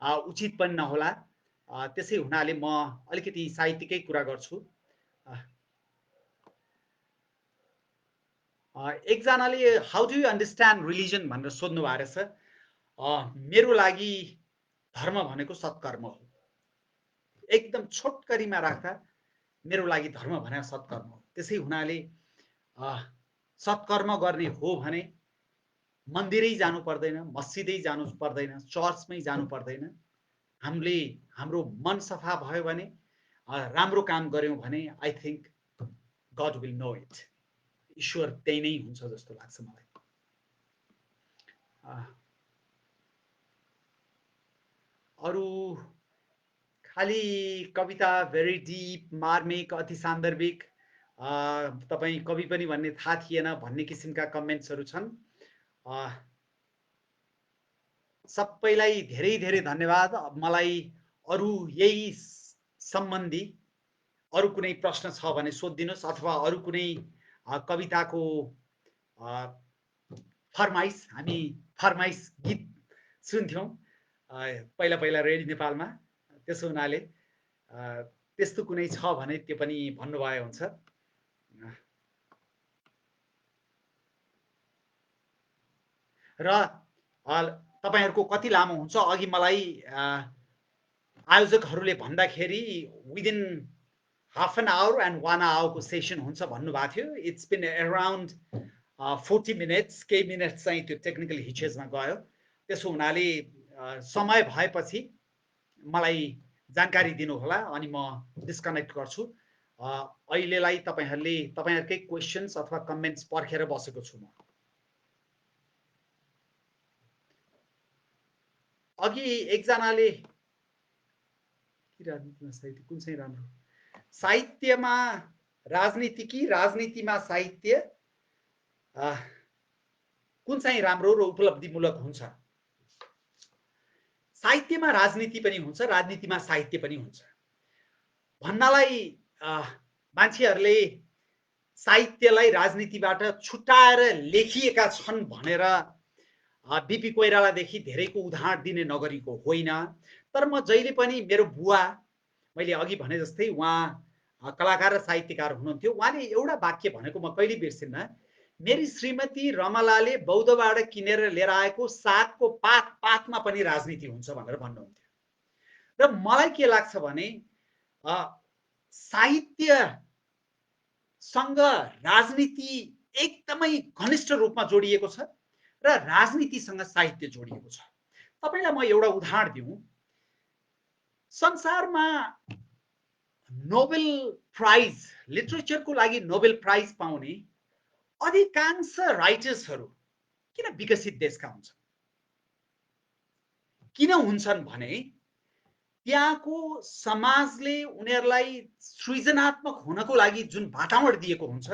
उचित पनि नहोला। त्यसै हुनाले म अलिकति साहित्यिकै कुरा गर्छु। एकजनाले how do you understand religion भनेर सोध्नु भएको रहेछ। मेरो लागि धर्म भनेको सत्कर्म हो। एकदम छोटकरीमा राख्दा मेरो लागि धर्म भनेको सत्कर्म हो। त्यसै हुनाले सत्कर्म गर्ने हो भने मन्दिरै जानु पर्दैन, मस्जिदै जानु पर्दैन, चर्चमै जानु पर्दैन। हाम्रो मन सफा भयो भने, राम्रो काम गर्यौँ भने, I think God will know it. ईश्वर त्यही नै हुन्छ जस्तो लाग्छ मलाई। अरू खाली कविता भेरी डिप, मार्मिक, अति सान्दर्भिक, तपाईँ कवि पनि भन्ने थाहा थिएन भन्ने किसिमका कमेन्ट्सहरू छन्। सबैलाई धेरै धेरै धन्यवाद। मलाई अरू यही सम्बन्धी अरू कुनै प्रश्न छ भने सोधिदिनुहोस्, अथवा अरू कुनै कविताको हामी फरमाइस गीत सुन्थ्यौँ पहिला रेडियो नेपालमा। त्यसो हुनाले त्यस्तो कुनै छ भने त्यो पनि भन्नुभयो हुन्छ। र तपाईहरुको कति लामो हुन्छ अघि मलाई आयोजकहरूले भन्दाखेरि within half an hour and 1 आवरको सेसन हुन्छ भन्नुभएको थियो। इट्स बिन अराउन्ड 40 मिनट्स, केही मिनट्स चाहिँ त्यो टेक्निकल हिचेजमा गयो। त्यसो हुनाले समय भएपछि मलाई जानकारी दिनुहोला अनि म डिस्कनेक्ट गर्छु। अहिलेलाई तपाईहरुकै क्वेशन्स अथवा कमेन्ट्स पर्खेर बसेको छु म। अघि एकजनाले राजनीतिमा साहित्य कुन चाहिँ राम्रो, साहित्यमा राजनीति कि राजनीतिमा साहित्य कुन चाहिँ राम्रो र उपलब्धिमूलक हुन्छ? साहित्यमा राजनीति पनि हुन्छ, राजनीतिमा साहित्य पनि हुन्छ भन्नलाई मान्छेहरूले साहित्यलाई राजनीतिबाट छुट्याएर लेखिएका छन् भनेर बीपी कोइरालादेखि धेरैको उदाहरण दिने नगरीको होइन। तर म जहिले पनि मेरो बुवा, मैले अघि भने जस्तै उहाँ कलाकार र साहित्यकार हुनुहुन्थ्यो, उहाँले एउटा वाक्य भनेको म कहिले बिर्सिन्न, मेरी श्रीमती रमलाले बौद्धबाट किनेर लिएर आएको सागको पातमा पनि राजनीति हुन्छ भनेर भन्नुहुन्थ्यो। र मलाई के लाग्छ भने साहित्यसँग राजनीति एकदमै घनिष्ठ रूपमा जोडिएको छ र राजनीतिसँग साहित्य जोडिएको छ। तपाईलाई म एउटा उदाहरण दिउँ। संसारमा नोबेल प्राइज, लिटरेचरको लागि नोबेल प्राइज पाउने अधिकांश राइटर्सहरू किन विकसित देशका हुन्छन्? किन हुन्छन् भने त्यहाँको समाजले उनीहरूलाई सृजनात्मक हुनको लागि जुन वातावरण दिएको हुन्छ,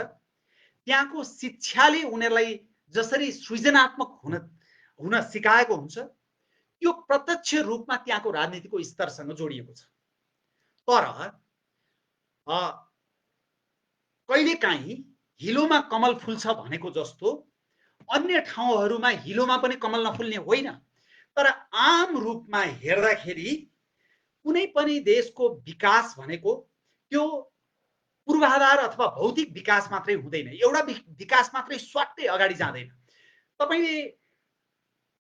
त्यहाँको शिक्षाले उनीहरूलाई जसरी सृजनात्मक हुन सिकाएको हुन्छ, त्यो प्रत्यक्ष रूपमा त्यहाँको राजनीतिको स्तरसँग जोडिएको छ। तर कहिलेकाहीँ हिलोमा कमल फुल्छ भनेको जस्तो अन्य ठाउँहरूमा हिलोमा पनि कमल नफुल्ने होइन। तर आम रूपमा हेर्दाखेरि कुनै पनि देशको विकास भनेको त्यो पूर्वाधार अथवा भौतिक विकास मात्रै हुँदैन, एउटा विकास मात्रै स्वाट्टै अगाडि जाँदैन। तपाईले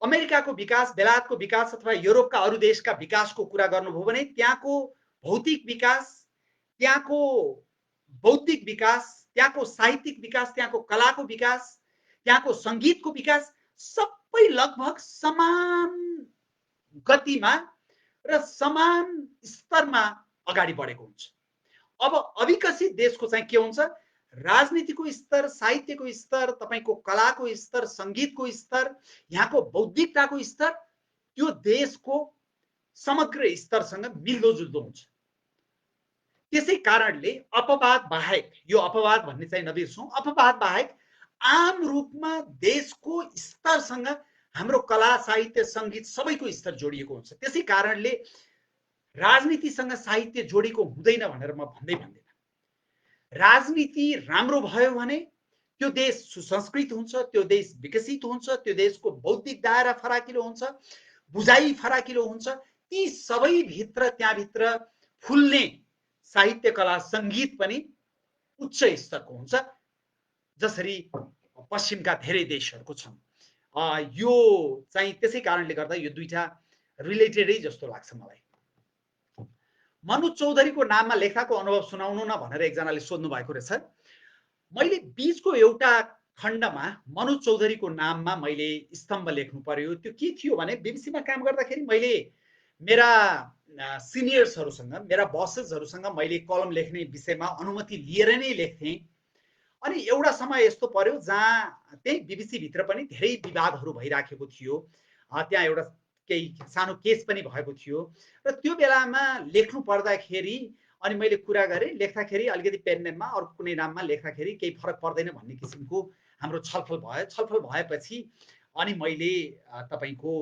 अमेरिकाको विकास, बेलायतको विकास अथवा युरोपका अरू देशका विकासको कुरा गर्नुभयो भने त्यहाँको भौतिक विकास, त्यहाँको बौद्धिक विकास, त्यहाँको साहित्यिक विकास, त्यहाँको कलाको विकास, त्यहाँको संगीतको विकास सबै लगभग समान गतिमा र समान स्तरमा अगाडि बढेको हुन्छ। अब अविकसित देशको चाहिँ के हुन्छ? राजनीतिको स्तर, साहित्यको स्तर, तपाईको कलाको स्तर, संगीतको स्तर, यहाँको बौद्धिकताको स्तर त्यो देशको समग्र स्तरसँग मिल्दोजुल्दो हुन्छ। त्यसै कारणले अपवाद बाहेक, यो अपवाद भन्ने चाहिँ नबिर्सौँ, अपवाद बाहेक आम रूपमा देशको स्तरसँग हाम्रो कला, साहित्य, संगीत सबैको स्तर जोडिएको हुन्छ। त्यसै कारणले राजनीतिसँग साहित्य जोडिएको हुँदैन भनेर म भन्दैन। राजनीति राम्रो भयो भने त्यो देश सुसंस्कृत हुन्छ, त्यो देश विकसित हुन्छ, त्यो देशको बौद्धिक दायरा फराकिलो हुन्छ, बुझाइ फराकिलो हुन्छ। ती सबै भित्र त्यहाँभित्र फुल्ने साहित्य, कला, संगीत पनि उच्च स्तरको हुन्छ, जसरी पश्चिमका धेरै देशहरूको छन्। यो चाहिँ त्यसै कारणले गर्दा यो दुईटा रिलेटेडै जस्तो लाग्छ मलाई। मनोज चौधरीको नाममा लेखाको अनुभव सुनाउनु न भनेर एकजनाले सोध्नु भएको रहेछ। मैले बीचको एउटा खण्डमा मनोज चौधरीको नाममा मैले स्तम्भ लेख्नु पर्यो। त्यो के थियो भने बीबीसीमा काम गर्दाखेरि मैले मेरा सिनियर्सहरूसँग, मेरा बसेसहरूसँग मैले कलम लेख्ने विषयमा अनुमति लिएर नै लेख्थेँ। अनि एउटा समय यस्तो पर्यो जहाँ त्यही बीबीसी भित्र पनि धेरै विवादहरू भइराखेको थियो। त्यहाँ एउटा केही सानो केस पनि भएको थियो र त्यो बेलामा लेख्नु पर्दाखेरि अनि मैले कुरा गरेँ, लेख्दाखेरि अलिकति पेन नेममा अरू कुनै नाममा लेख्दाखेरि केही फरक पर्दैन भन्ने किसिमको हाम्रो छलफल भयो। छलफल भएपछि अनि मैले तपाईको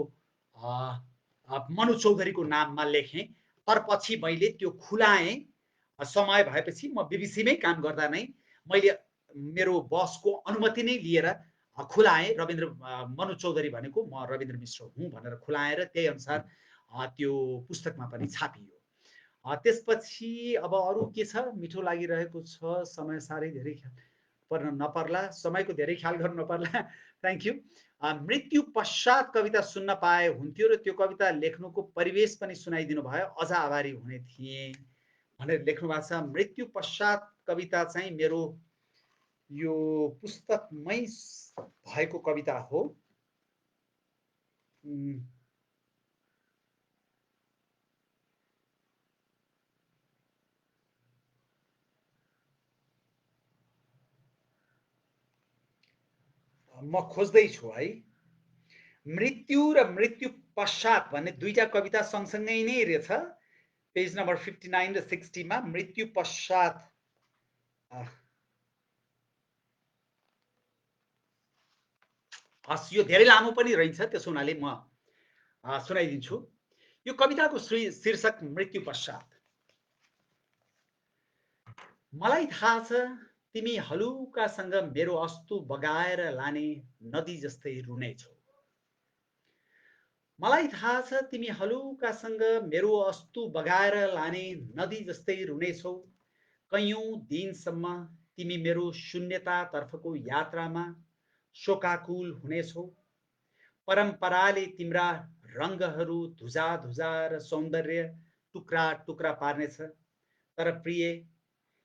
मनोज चौधरीको नाममा लेखेँ। तर पछि मैले त्यो खुलाएँ। समय भएपछि म बीबीसीमै काम गर्दा नै मैले मेरो बसको अनुमति नै लिएर खुलाएँ। मनोज चौधरी भनेको म रविन्द्र मिश्र हुँ भनेर खुलाएर त्यही अनुसार त्यो पुस्तकमा पनि छापियो। त्यसपछि अब अरू के छ, मिठो लागिरहेको छ, समय साह्रै धेरै पर्न नपर्ला, समयको धेरै ख्याल गर्नु नपर्ला। Thank you. मृत्यु पश्चात कविता सुन्न पाए हुन्थ्यो र त्यो कविता लेख्नुको परिवेश पनि सुनाइदिनु भयो, अझ आभारी हुने थिएँ भनेर लेख्नु भएको छ। मृत्यु पश्चात कविता चाहिँ मेरो यो पुस्तकमै भएको कविता हो। म खोज्दैछु है। मृत्यु र मृत्यु पश्चात भन्ने दुईटा कविता सँगसँगै नै रहेछ, पेज नम्बर 59 र 60 मा। मृत्यु पश्चात हस्, यो धेरै लामो पनि रहन्छ, त्यसो हुनाले म सुनाइदिन्छु। यो कविताको शीर्षक मृत्यु पश्चात। मलाई थाहा छ तिमी हलुकासँग मेरो अस्तु बगाएर लाने नदी जस्तै रुनेछौ। मलाई थाहा छ तिमी हलुकासँग मेरो अस्तु बगाएर लाने नदी जस्तै रुनेछौ। कैयौं दिनसम्म तिमी मेरो शून्यतातर्फको यात्रामा शोकाकुल हुनेछौ। परम्पराले तिम्रा रङ्गहरू धुजा धुजा र सौन्दर्य टुक्रा टुक्रा पार्नेछ। तर प्रिय,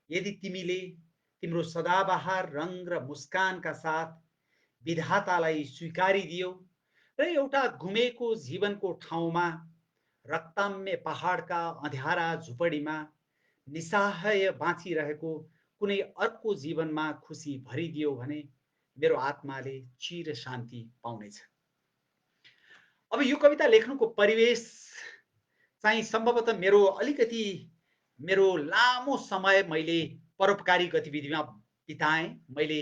यदि तिमीले तिम्रो सदाबहार रंग र मुस्कानका साथ विधातालाई स्वीकारिदियो र एउटा घुमेको जीवनको ठाउँमा रक्ताम्य पहाडका अँध्यारा झुपडीमा निसहाय बाँचिरहेको कुनै अर्को जीवनमा खुसी भरिदियो भने मेरो आत्माले चिर शान्ति पाउनेछ। अब यो कविता लेख्नुको परिवेश चाहिँ सम्भवतः मेरो लामो समय मैले परोपकारी गतिविधिमा बिताएँ। मैले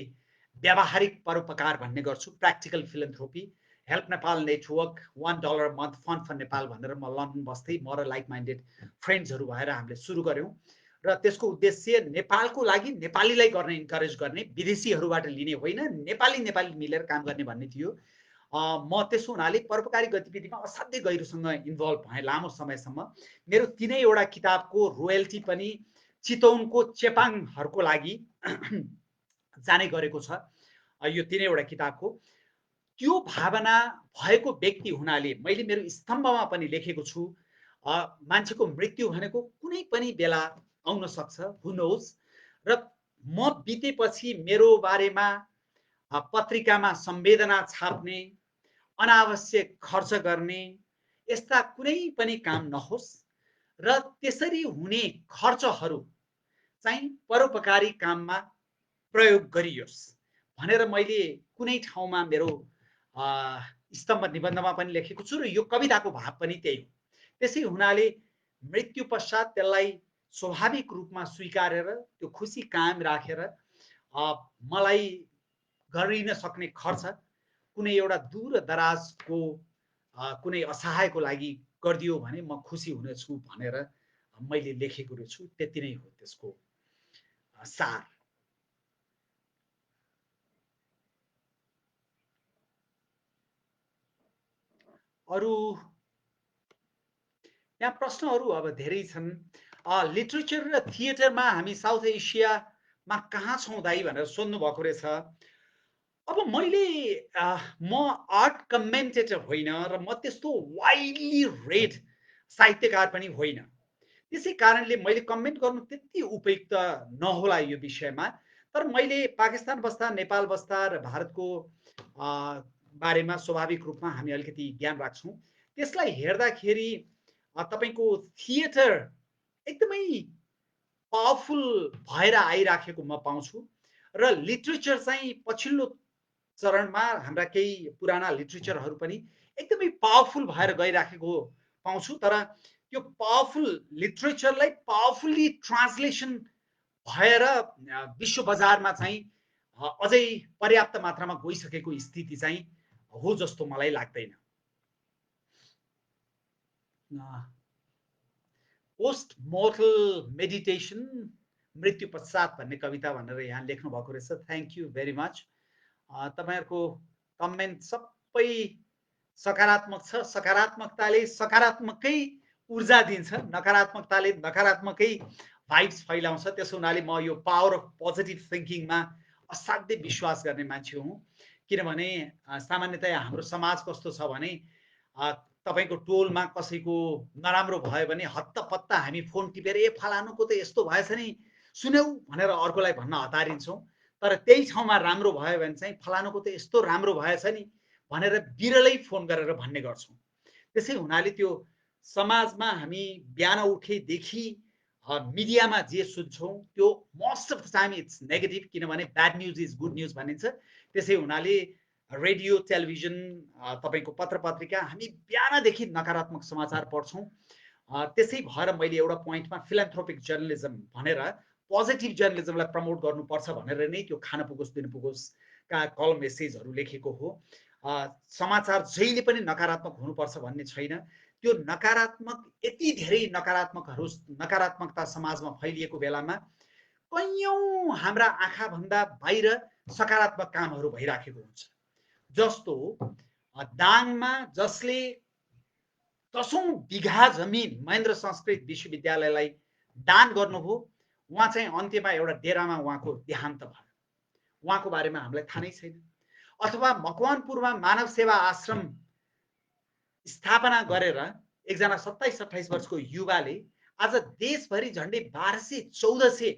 व्यावहारिक परोपकार भन्ने गर्छु, practical philanthropy. Help Nepal network, $1 month fund for Nepal भनेर म लन्डन बस्दै म र लाइक माइन्डेड फ्रेन्ड्सहरू भएर हामीले सुरु गऱ्यौँ। र त्यसको उद्देश्य नेपालको लागि नेपालीलाई गर्ने, इन्करेज गर्ने, विदेशीहरूबाट लिने होइन, नेपाली मिलेर काम गर्ने भन्ने थियो। म त्यसो हुनाले परोपकारी गतिविधिमा असाध्यै गहिरोसँग इन्भल्भ भएँ लामो समयसम्म। मेरो 3वटा किताबको रोयल्टी पनि चितवनको चेपाङहरूको लागि जाने गरेको छ। यो 3वटा किताबको त्यो भावना भएको व्यक्ति हुनाले मैले मेरो स्तम्भमा पनि लेखेको छु, मान्छेको मृत्यु भनेको कुनै पनि बेला आउन सक्छ, हु नोज। र म बितेपछि मेरो बारेमा पत्रिकामा संवेदना छाप्ने, अनावश्यक खर्च गर्ने यस्ता कुनै पनि काम नहोस् र त्यसरी हुने खर्चहरू चाहिँ परोपकारी काममा प्रयोग गरियोस् भनेर मैले कुनै ठाउँमा मेरो स्तम्भ निबन्धमा पनि लेखेको छु र यो कविताको भाव पनि त्यही हो। त्यसै हुनाले मृत्यु पश्चात त्यसलाई स्वाभाविक रूपमा स्वीकारेर त्यो खुसी कायम राखेर मलाई गरिन सक्ने खर्च कुनै एउटा दूर दराजको कुनै असहायको लागि गरिदियो भने म खुसी हुनेछु भनेर मैले लेखेको छु। त्यति नै हो त्यसको सार। अरू यहाँ प्रश्नहरू अब धेरै छन्। लिटरेचर र थिएटरमा हामी साउथ एसियामा कहाँ छौँ दाइ भनेर सोध्नु भएको रहेछ। अब म आर्ट कमेन्टेटर होइन र म त्यस्तो वाइडली रेड साहित्यकार पनि होइन। त्यसै कारणले मैले कमेन्ट गर्नु त्यति उपयुक्त नहोला यो विषयमा। तर मैले पाकिस्तान बस्दा, नेपाल बस्दा र भारतको बारेमा स्वाभाविक रूपमा हामी अलिकति ज्ञान राख्छौँ। त्यसलाई हेर्दाखेरि तपाईको थिएटर एकदमै पावरफुल भएर आइराखेको म पाउँछु र लिटरेचर चाहिँ पछिल्लो चरणमा हाम्रा केही पुराना लिटरेचरहरू पनि एकदमै पावरफुल भएर गइराखेको पाउँछु। तर त्यो पावरफुल लिटरेचरलाई पावरफुल्ली ट्रान्सलेसन भएर विश्व बजारमा चाहिँ अझै पर्याप्त मात्रामा गइसकेको स्थिति चाहिँ हो जस्तो मलाई लाग्दैन। पोस्ट मोर्टल मेडिटेसन, मृत्यु पश्चात भन्ने कविता भनेर यहाँ लेख्नु भएको रहेछ। Thank you very much. तपाईहरुको कमेन्ट सबै सकारात्मक छ। सकारात्मकताले सकारात्मकै ऊर्जा दिन्छ, नकारात्मकताले नकारात्मकै भाइब्स फैलाउँछ। त्यसो हुनाले म यो पावर अफ पोजिटिभ थिङ्किङमा असाध्यै विश्वास गर्ने मान्छे हुँ। किनभने सामान्यतया हाम्रो समाज कस्तो छ भने तपाईँको टोलमा कसैको नराम्रो भयो भने हत्तपत्त हामी फोन टिपेर फलानुको त यस्तो भएछ नि सुन्यौ भनेर अर्कोलाई भन्न हतारिन्छौँ। तर त्यही ठाउँमा राम्रो भयो भने चाहिँ फलानुको त यस्तो राम्रो भएछ नि भनेर बिरलै फोन गरेर भन्ने गर्छौँ। त्यसै हुनाले त्यो समाजमा हामी बिहान उठेदेखि मिडियामा जे सुन्छौँ त्यो most of the time it's negative, किनभने bad news is good news भनिन्छ। त्यसै हुनाले रेडियो टेलिभिजन तपाईँको पत्र पत्रिका हामी बिहानदेखि नकारात्मक समाचार पढ्छौँ। त्यसै भएर मैले एउटा पोइन्टमा फिलान्थ्रोपिक जर्नलिजम भनेर पोजिटिभ जर्नलिजमलाई प्रमोट गर्नुपर्छ भनेर नै त्यो खान पुगोस् दिन पुगोसका कलम मेसेजहरू लेखेको हो। समाचार जहिले पनि नकारात्मक हुनुपर्छ भन्ने छैन। त्यो नकारात्मक यति धेरै नकारात्मकता समाजमा फैलिएको बेलामा कैयौँ हाम्रा आँखाभन्दा बाहिर सकारात्मक कामहरू भइराखेको हुन्छ। जस्तो दाङमा जसले 10औं बिघा जमिन महेन्द्र संस्कृत विश्वविद्यालयलाई दान गर्नुभयो, उहाँ चाहिँ अन्त्यमा एउटा डेरामा उहाँको देहान्त भयो। उहाँको बारेमा हामीलाई थाहा नै छैन। अथवा मकवानपुरमा मानव सेवा आश्रम स्थापना गरेर एकजना 27-28 वर्षको युवाले आज देशभरि झन्डै 1200-1400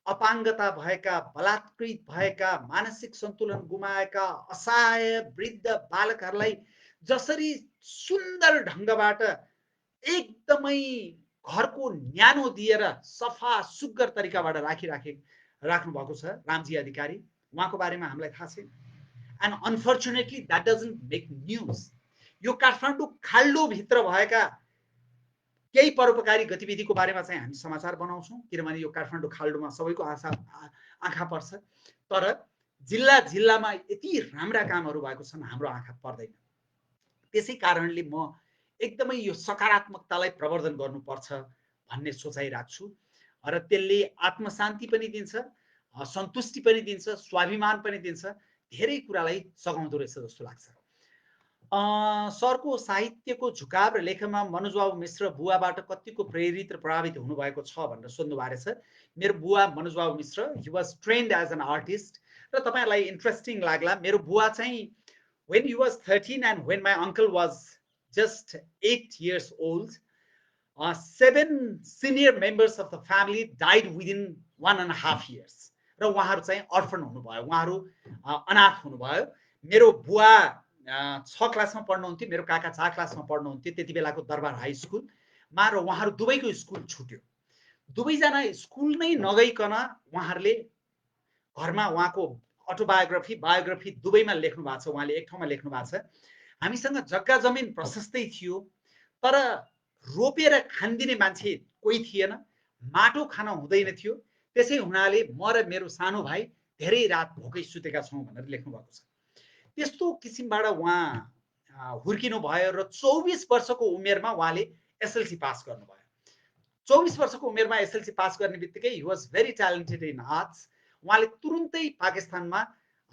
अपाङ्गता भएका, बलात्कृत भएका, मानसिक सन्तुलन गुमाएका असहाय वृद्ध बालकहरूलाई जसरी सुन्दर ढङ्गबाट एकदमै घरको न्यानो दिएर सफा सुग्घर तरिकाबाट राख्नु भएको छ रामजी अधिकारी। उहाँको बारेमा हामीलाई थाहा छैन। And unfortunately that doesn't make news. यो काठमाडौँ खाल्डोभित्र भएका केही परोपकारी गतिविधिको बारेमा चाहिँ हामी समाचार बनाउँछौँ, किनभने यो काठमाडौँ खाल्डोमा सबैको आँखा पर्छ। तर जिल्ला जिल्लामा यति राम्रा कामहरू भएको छन्, हाम्रो आँखा पर्दैन। त्यसै कारणले म एकदमै यो सकारात्मकतालाई प्रवर्धन गर्नुपर्छ भन्ने सोचाइ राख्छु र त्यसले आत्मशान्ति पनि दिन्छ, सन्तुष्टि पनि दिन्छ, स्वाभिमान पनि दिन्छ, धेरै कुरालाई सघाउँदो रहेछ जस्तो लाग्छ। सरको साहित्यको झुकाव र लेखनमा मनोजबाबु मिश्र बुवाबाट कतिको प्रेरित र प्रभावित हुनुभएको छ भनेर सोध्नु भएको छ। मेरो बुवा Manojbabu Mishra, he was trained as an artist. र तपाईँहरूलाई इन्ट्रेस्टिङ लाग्ला, मेरो बुवा चाहिँ when he was 13 and when my uncle was just 8 years old, 7 senior members of the family died within 1.5 years. र उहाँहरू चाहिँ अर्फन हुनुभयो, उहाँहरू अनाथ हुनुभयो। मेरो बुवा 6 क्लासमा पढ्नुहुन्थ्यो, मेरो काका 4 क्लासमा पढ्नुहुन्थ्यो त्यति बेलाको दरबार हाई स्कुलमा, र उहाँहरू दुवैको स्कुल छुट्यो। दुवैजना स्कुल नै नगइकन उहाँहरूले घरमा उहाँको बायोग्राफी दुवैमा लेख्नु भएको छ। उहाँले एक ठाउँमा लेख्नु भएको छ, हामीसँग जग्गा जमिन प्रशस्तै थियो तर रोपेर खानदिने मान्छे कोही थिएन, माटो खान हुँदैन थियो। त्यसै हुनाले म र मेरो सानो भाइ धेरै रात भोकै सुतेका छौँ भनेर लेख्नु भएको छ। त्यस्तो किसिमबाट उहाँ हुर्किनु भयो र 24 वर्षको उमेरमा उहाँले एसएलसी पास गर्नुभयो। 24 वर्षको उमेरमा एसएलसी पास गर्ने बित्तिकै he was very talented in arts. उहाँले तुरुन्तै पाकिस्तानमा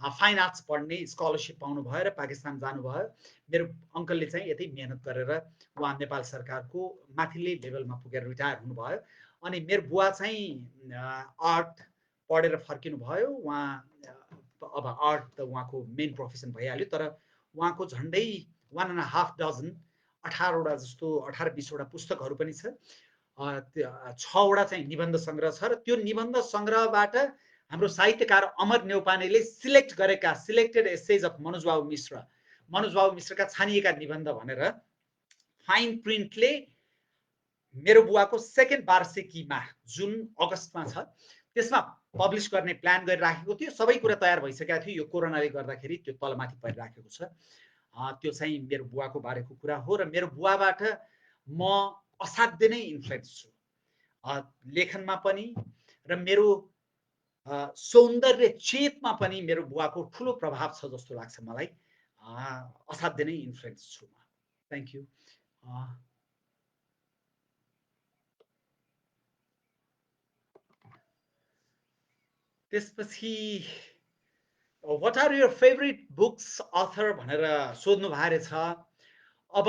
फाइन आर्ट्स पढ्ने स्कलरसिप पाउनु भयो र पाकिस्तान जानुभयो। मेरो अङ्कलले चाहिँ यतै मेहनत गरेर उहाँ नेपाल सरकारको माथिल्लै लेभलमा पुगेर रिटायर हुनुभयो। अनि मेरो बुवा चाहिँ आर्ट पढेर फर्किनु भयो। उहाँ अब आर्ट त उहाँको मेन प्रोफेसन भइहाल्यो, तर उहाँको झन्डै 1.5 डजन 18वटा जस्तो 18-20वटा पुस्तकहरू पनि छ। 6वटा चाहिँ निबन्ध सङ्ग्रह छ, र त्यो निबन्ध सङ्ग्रहबाट हाम्रो साहित्यकार अमर नेउपानेले सिलेक्टेड एसेज अफ मनोजबाबु मिश्रका छानिएका निबन्ध भनेर फाइन प्रिन्टले मेरो बुवाको 2nd वार्षिकीमा जुन अगस्तमा छ त्यसमा पब्लिस गर्ने प्लान गरिराखेको थियो। सबै कुरा तयार भइसकेको थियो, यो कोरोनाले गर्दाखेरि त्यो तलमाथि परिराखेको छ। त्यो चाहिँ मेरो बुवाको बारेको कुरा हो, र मेरो बुवाबाट म असाध्यै नै इन्फ्लुएन्स छु लेखनमा पनि, र मेरो सौन्दर्य चेतमा पनि मेरो बुवाको ठुलो प्रभाव छ जस्तो लाग्छ मलाई। असाध्यै नै इन्फ्लुएन्स छु म। Thank you. त्यसपछि what are your favourite books author भनेर सोध्नु भएको छ। अब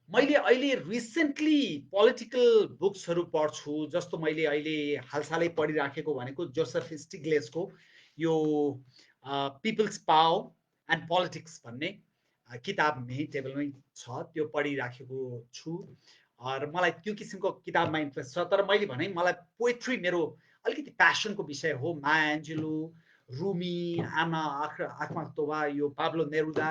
मैले अहिले रिसेन्टली पोलिटिकल बुक्सहरू पढ्छु, जस्तो मैले अहिले हालसालै पढिराखेको भनेको जोसेफ स्टिग्लेसको यो पिपल्स पावर एन्ड पोलिटिक्स भन्ने किताब मेही टेबलमै छ, त्यो पढिराखेको छु। र मलाई त्यो किसिमको किताबमा इन्ट्रेस्ट छ। तर मैले भने मलाई पोएट्री मेरो अलिकति प्यासनको विषय हो। माया एन्जेलु, रुमी, आमा आख्मा तोबा, यो पाब्लो नेरुदा,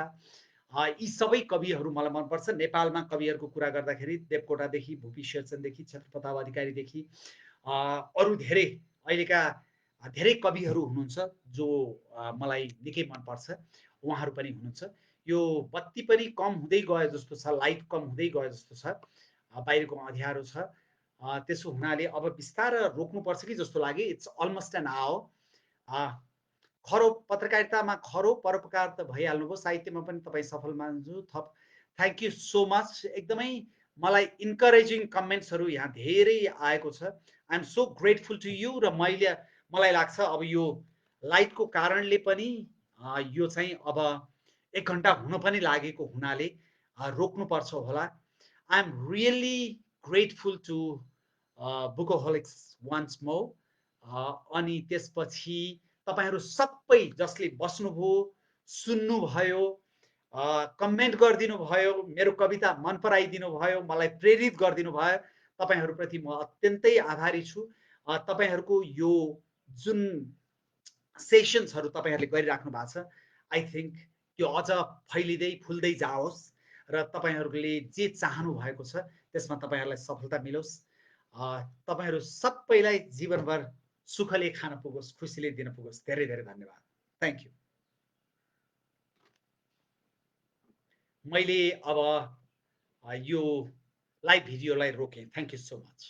यी सबै कविहरू मलाई मनपर्छ। नेपालमा कविहरूको कुरा गर्दाखेरि देवकोटादेखि, भूपी शेरचनदेखि, क्षेत्रप्रताप अधिकारीदेखि अरू धेरै अहिलेका धेरै कविहरू हुनुहुन्छ जो मलाई निकै मनपर्छ, उहाँहरू पनि हुनुहुन्छ। यो बत्ती पनि कम हुँदै गयो जस्तो छ, लाइट कम हुँदै गयो जस्तो छ, बाहिरको अँध्यारो छ। त्यसो हुनाले अब बिस्तारै रोक्नुपर्छ कि जस्तो लाग्यो। It's almost an hour. खरो पत्रकारितामा खरो परोपकार त भइहाल्नुभयो, साहित्यमा पनि तपाईँ सफल मान्छु। थप थ्याङ्क यू सो मच। एकदमै मलाई इन्करेजिङ कमेन्ट्सहरू यहाँ धेरै आएको छ। I am so grateful to you. र मलाई लाग्छ अब यो लाइटको कारणले पनि यो चाहिँ अब 1 घन्टा हुन पनि लागेको हुनाले रोक्नुपर्छ होला। I am really grateful to Bookaholics once more. अनि त्यसपछि तपाईँहरू सबै जसले बस्नुभयो, सुन्नुभयो, कमेन्ट गरिदिनु भयो, मेरो कविता मन पराइदिनु भयो, मलाई प्रेरित गरिदिनु भयो, तपाईँहरूप्रति म अत्यन्तै आभारी छु। तपाईँहरूको यो जुन सेसन्सहरू तपाईँहरूले गरिराख्नु भएको छ, आई थिङ्क त्यो अझ फैलिँदै फुल्दै जाओस् र तपाईँहरूले जे चाहनु भएको छ त्यसमा तपाईँहरूलाई सफलता मिलोस्। तपाईँहरू सबैलाई जीवनभर सुखले खान पुगोस्, खुसीले दिन पुगोस्। धेरै धेरै धन्यवाद। Thank you. मैले अब यो लाइभ भिडियोलाई रोकेँ। Thank you so much.